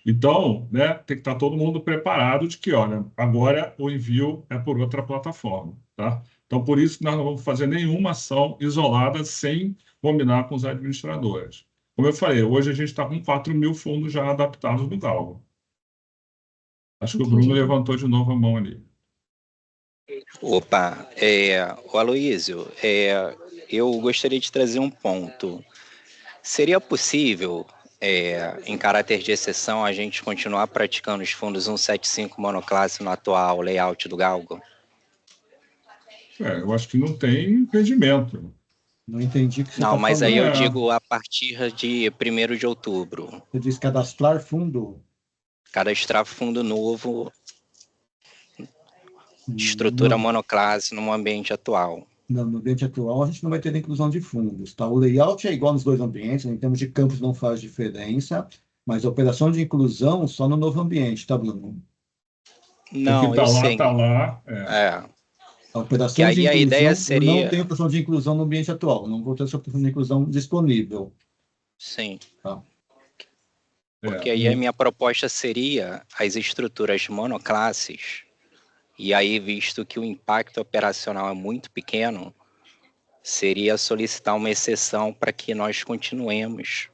Então, né, tem que estar todo mundo preparado de que, olha, agora o envio é por outra plataforma, tá? Então, por isso que nós não vamos fazer nenhuma ação isolada sem combinar com os administradores. Como eu falei, hoje a gente está com 4 mil fundos já adaptados no Galgo. Acho que o Bruno levantou de novo a mão ali. Opa, o Aloísio, eu gostaria de trazer um ponto. Seria possível em caráter de exceção, a gente continuar praticando os fundos 175 monoclasse no atual layout do Galgo? Eu acho que não tem impedimento. Não entendi o que você Não, está mas aí eu falando. digo a partir de 1º de outubro. Você diz cadastrar fundo. Cadastrar fundo novo, estrutura monoclasse no ambiente atual. No ambiente atual, a gente não vai ter inclusão de fundos. Tá? O layout é igual nos dois ambientes, em termos de campos não faz diferença, mas a operação de inclusão só no novo ambiente, tá, Bruno? Não, eu sei. Tá lá. A operação Que aí de a inclusão, ideia eu seria... não tenho opção de inclusão no ambiente atual, não vou ter essa opção de inclusão disponível. Sim. Tá. Porque aí a minha proposta seria as estruturas monoclasses, e aí, visto que o impacto operacional é muito pequeno, seria solicitar uma exceção para que nós continuemos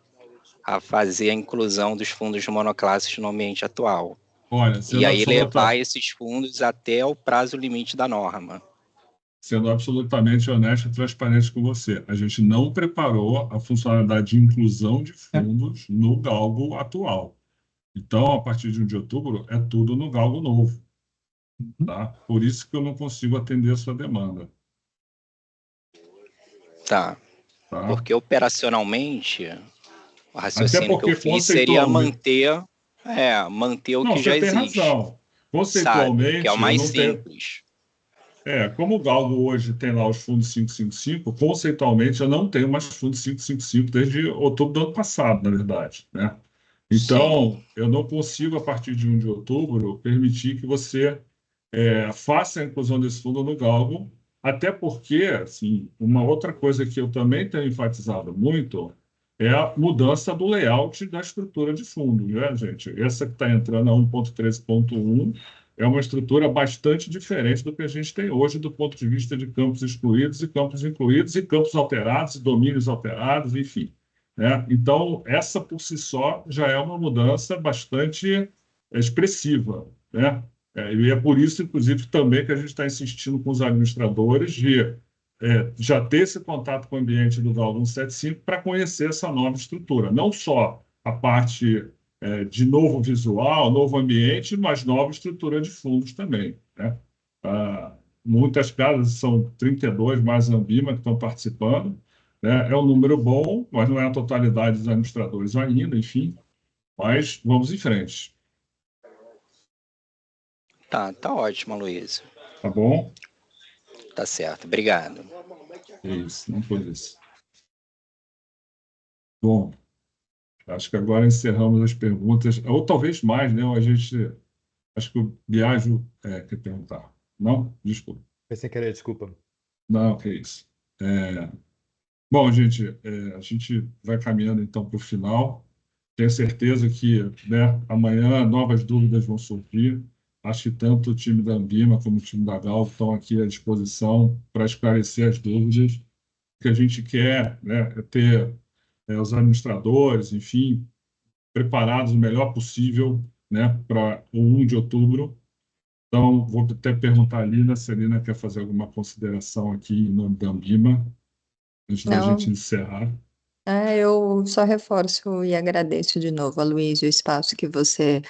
a fazer a inclusão dos fundos monoclasses no ambiente atual. Olha, E aí levar esses fundos até o prazo limite da norma. Sendo absolutamente honesto e transparente com você, a gente não preparou a funcionalidade de inclusão de fundos no Galgo atual. Então, a partir de 1 de outubro, é tudo no Galgo novo. Tá? Por isso que eu não consigo atender a sua demanda. Tá. Porque operacionalmente, o raciocínio que eu fiz seria manter o que já existe. Você tem razão. Conceitualmente, sabe? Que é o mais simples. Como o Galgo hoje tem lá os fundos 555, conceitualmente eu não tenho mais fundos 555 desde outubro do ano passado, na verdade, né? Então, eu não consigo, a partir de 1 de outubro, permitir que você faça a inclusão desse fundo no Galgo, até porque, assim, uma outra coisa que eu também tenho enfatizado muito é a mudança do layout da estrutura de fundos, né, gente? Essa que está entrando a 1.13.1 é uma estrutura bastante diferente do que a gente tem hoje do ponto de vista de campos excluídos e campos incluídos e campos alterados, domínios alterados, enfim. Né? Então, essa por si só já é uma mudança bastante expressiva, né? E é por isso, inclusive, também que a gente está insistindo com os administradores de já ter esse contato com o ambiente do Galgo 175 para conhecer essa nova estrutura. Não só a parte de novo visual, novo ambiente, mas nova estrutura de fundos também. Né? Muitas casas, são 32 mais a Ambima que estão participando. Né? É um número bom, mas não é a totalidade dos administradores ainda, enfim. Mas vamos em frente. Tá ótimo, Luiz. Tá bom? Tá certo, obrigado. Isso, não foi isso. Bom, acho que agora encerramos as perguntas, ou talvez mais, né? Acho que o Biagio quer perguntar. Não? Desculpa. Pensei que era desculpa. Não, que isso. Bom, gente, a gente vai caminhando então para o final. Tenho certeza que, né, amanhã novas dúvidas vão surgir. Acho que tanto o time da Ambima como o time da Galgo estão aqui à disposição para esclarecer as dúvidas. O que a gente quer, né, é ter os administradores, enfim, preparados o melhor possível, né, para o 1 de outubro. Então, vou até perguntar a Lina se a Lina quer fazer alguma consideração aqui em nome da Ambima, antes da gente encerrar. Eu só reforço e agradeço de novo, Aloysio, o espaço que você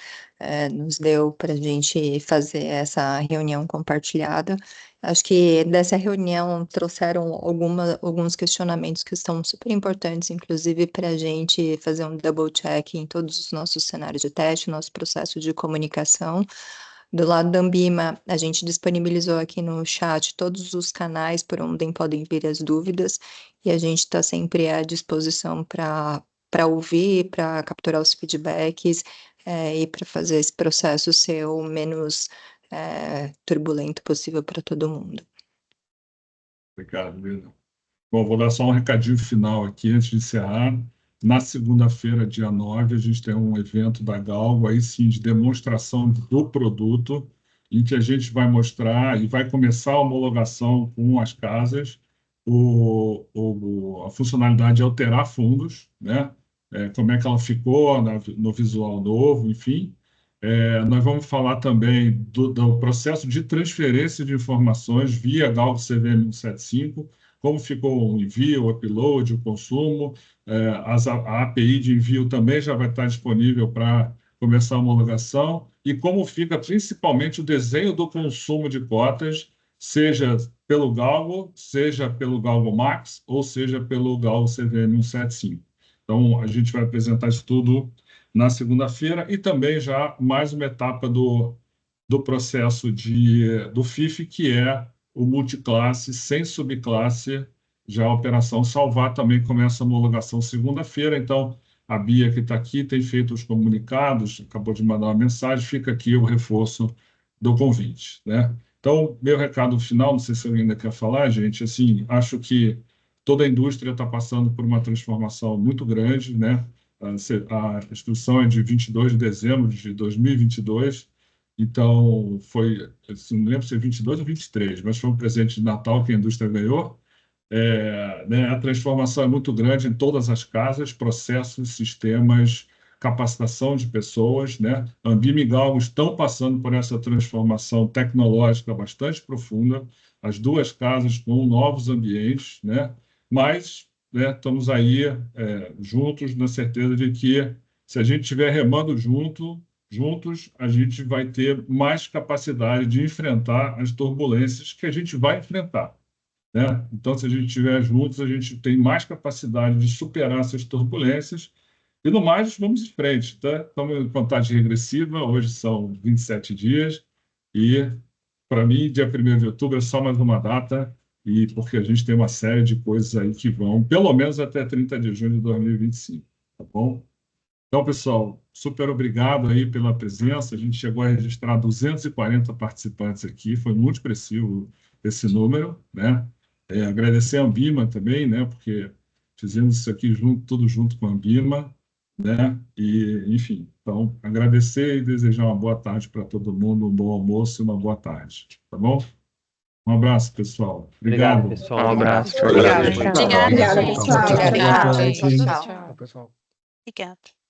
nos deu para a gente fazer essa reunião compartilhada. Acho que dessa reunião trouxeram alguns questionamentos que são super importantes, inclusive para a gente fazer um double check em todos os nossos cenários de teste, nosso processo de comunicação. Do lado da Ambima, a gente disponibilizou aqui no chat todos os canais por onde podem vir as dúvidas, e a gente está sempre à disposição para ouvir, para capturar os feedbacks e para fazer esse processo ser o menos turbulento possível para todo mundo. Obrigado, Lina. Bom, vou dar só um recadinho final aqui antes de encerrar. Na segunda-feira, dia 9, a gente tem um evento da Galgo, aí sim, de demonstração do produto, em que a gente vai mostrar e vai começar a homologação com as casas, a funcionalidade de alterar fundos, né? Como é que ela ficou no visual novo, enfim. Nós vamos falar também do processo de transferência de informações via Galgo CVM 175, como ficou o envio, o upload, o consumo. A API de envio também já vai estar disponível para começar a homologação, e como fica principalmente o desenho do consumo de cotas, seja pelo Galgo, seja pelo Galgo Max, ou seja pelo Galgo CVM 175. Então, a gente vai apresentar isso tudo na segunda-feira, e também já mais uma etapa do processo do FIF, que é o multiclasse sem subclasse. Já a operação Salvar também começa a homologação segunda-feira. Então, a Bia, que está aqui, tem feito os comunicados, acabou de mandar uma mensagem, fica aqui o reforço do convite, né? Então, meu recado final, não sei se alguém ainda quer falar, gente, assim, acho que toda a indústria está passando por uma transformação muito grande, né? A instrução é de 22 de dezembro de 2022, então foi, assim, não lembro se é 22 ou 23, mas foi um presente de Natal que a indústria ganhou. Né, a transformação é muito grande em todas as casas, processos, sistemas, capacitação de pessoas, né? Anbima e Galgo estão passando por essa transformação tecnológica bastante profunda, as duas casas com novos ambientes, né? Mas, né, estamos aí juntos na certeza de que, se a gente estiver remando juntos, a gente vai ter mais capacidade de enfrentar as turbulências que a gente vai enfrentar, né? Então, se a gente estiver juntos, a gente tem mais capacidade de superar essas turbulências. E, no mais, vamos em frente, tá? Estamos em contagem regressiva, hoje são 27 dias, e, para mim, dia 1º de outubro é só mais uma data, e porque a gente tem uma série de coisas aí que vão, pelo menos até 30 de junho de 2025, tá bom? Então, pessoal, super obrigado aí pela presença. A gente chegou a registrar 240 participantes aqui, foi muito expressivo esse número, né? Agradecer a Anbima também, né? Porque fizemos isso aqui tudo junto com a Anbima, né? E, enfim, então, agradecer e desejar uma boa tarde para todo mundo, um bom almoço e uma boa tarde, tá bom? Um abraço, pessoal. Obrigado. Pessoal. Um abraço. Obrigada, gente. Tchau, tchau. Obrigada, Boa gente. tarde. Tchau, pessoal. Obrigada.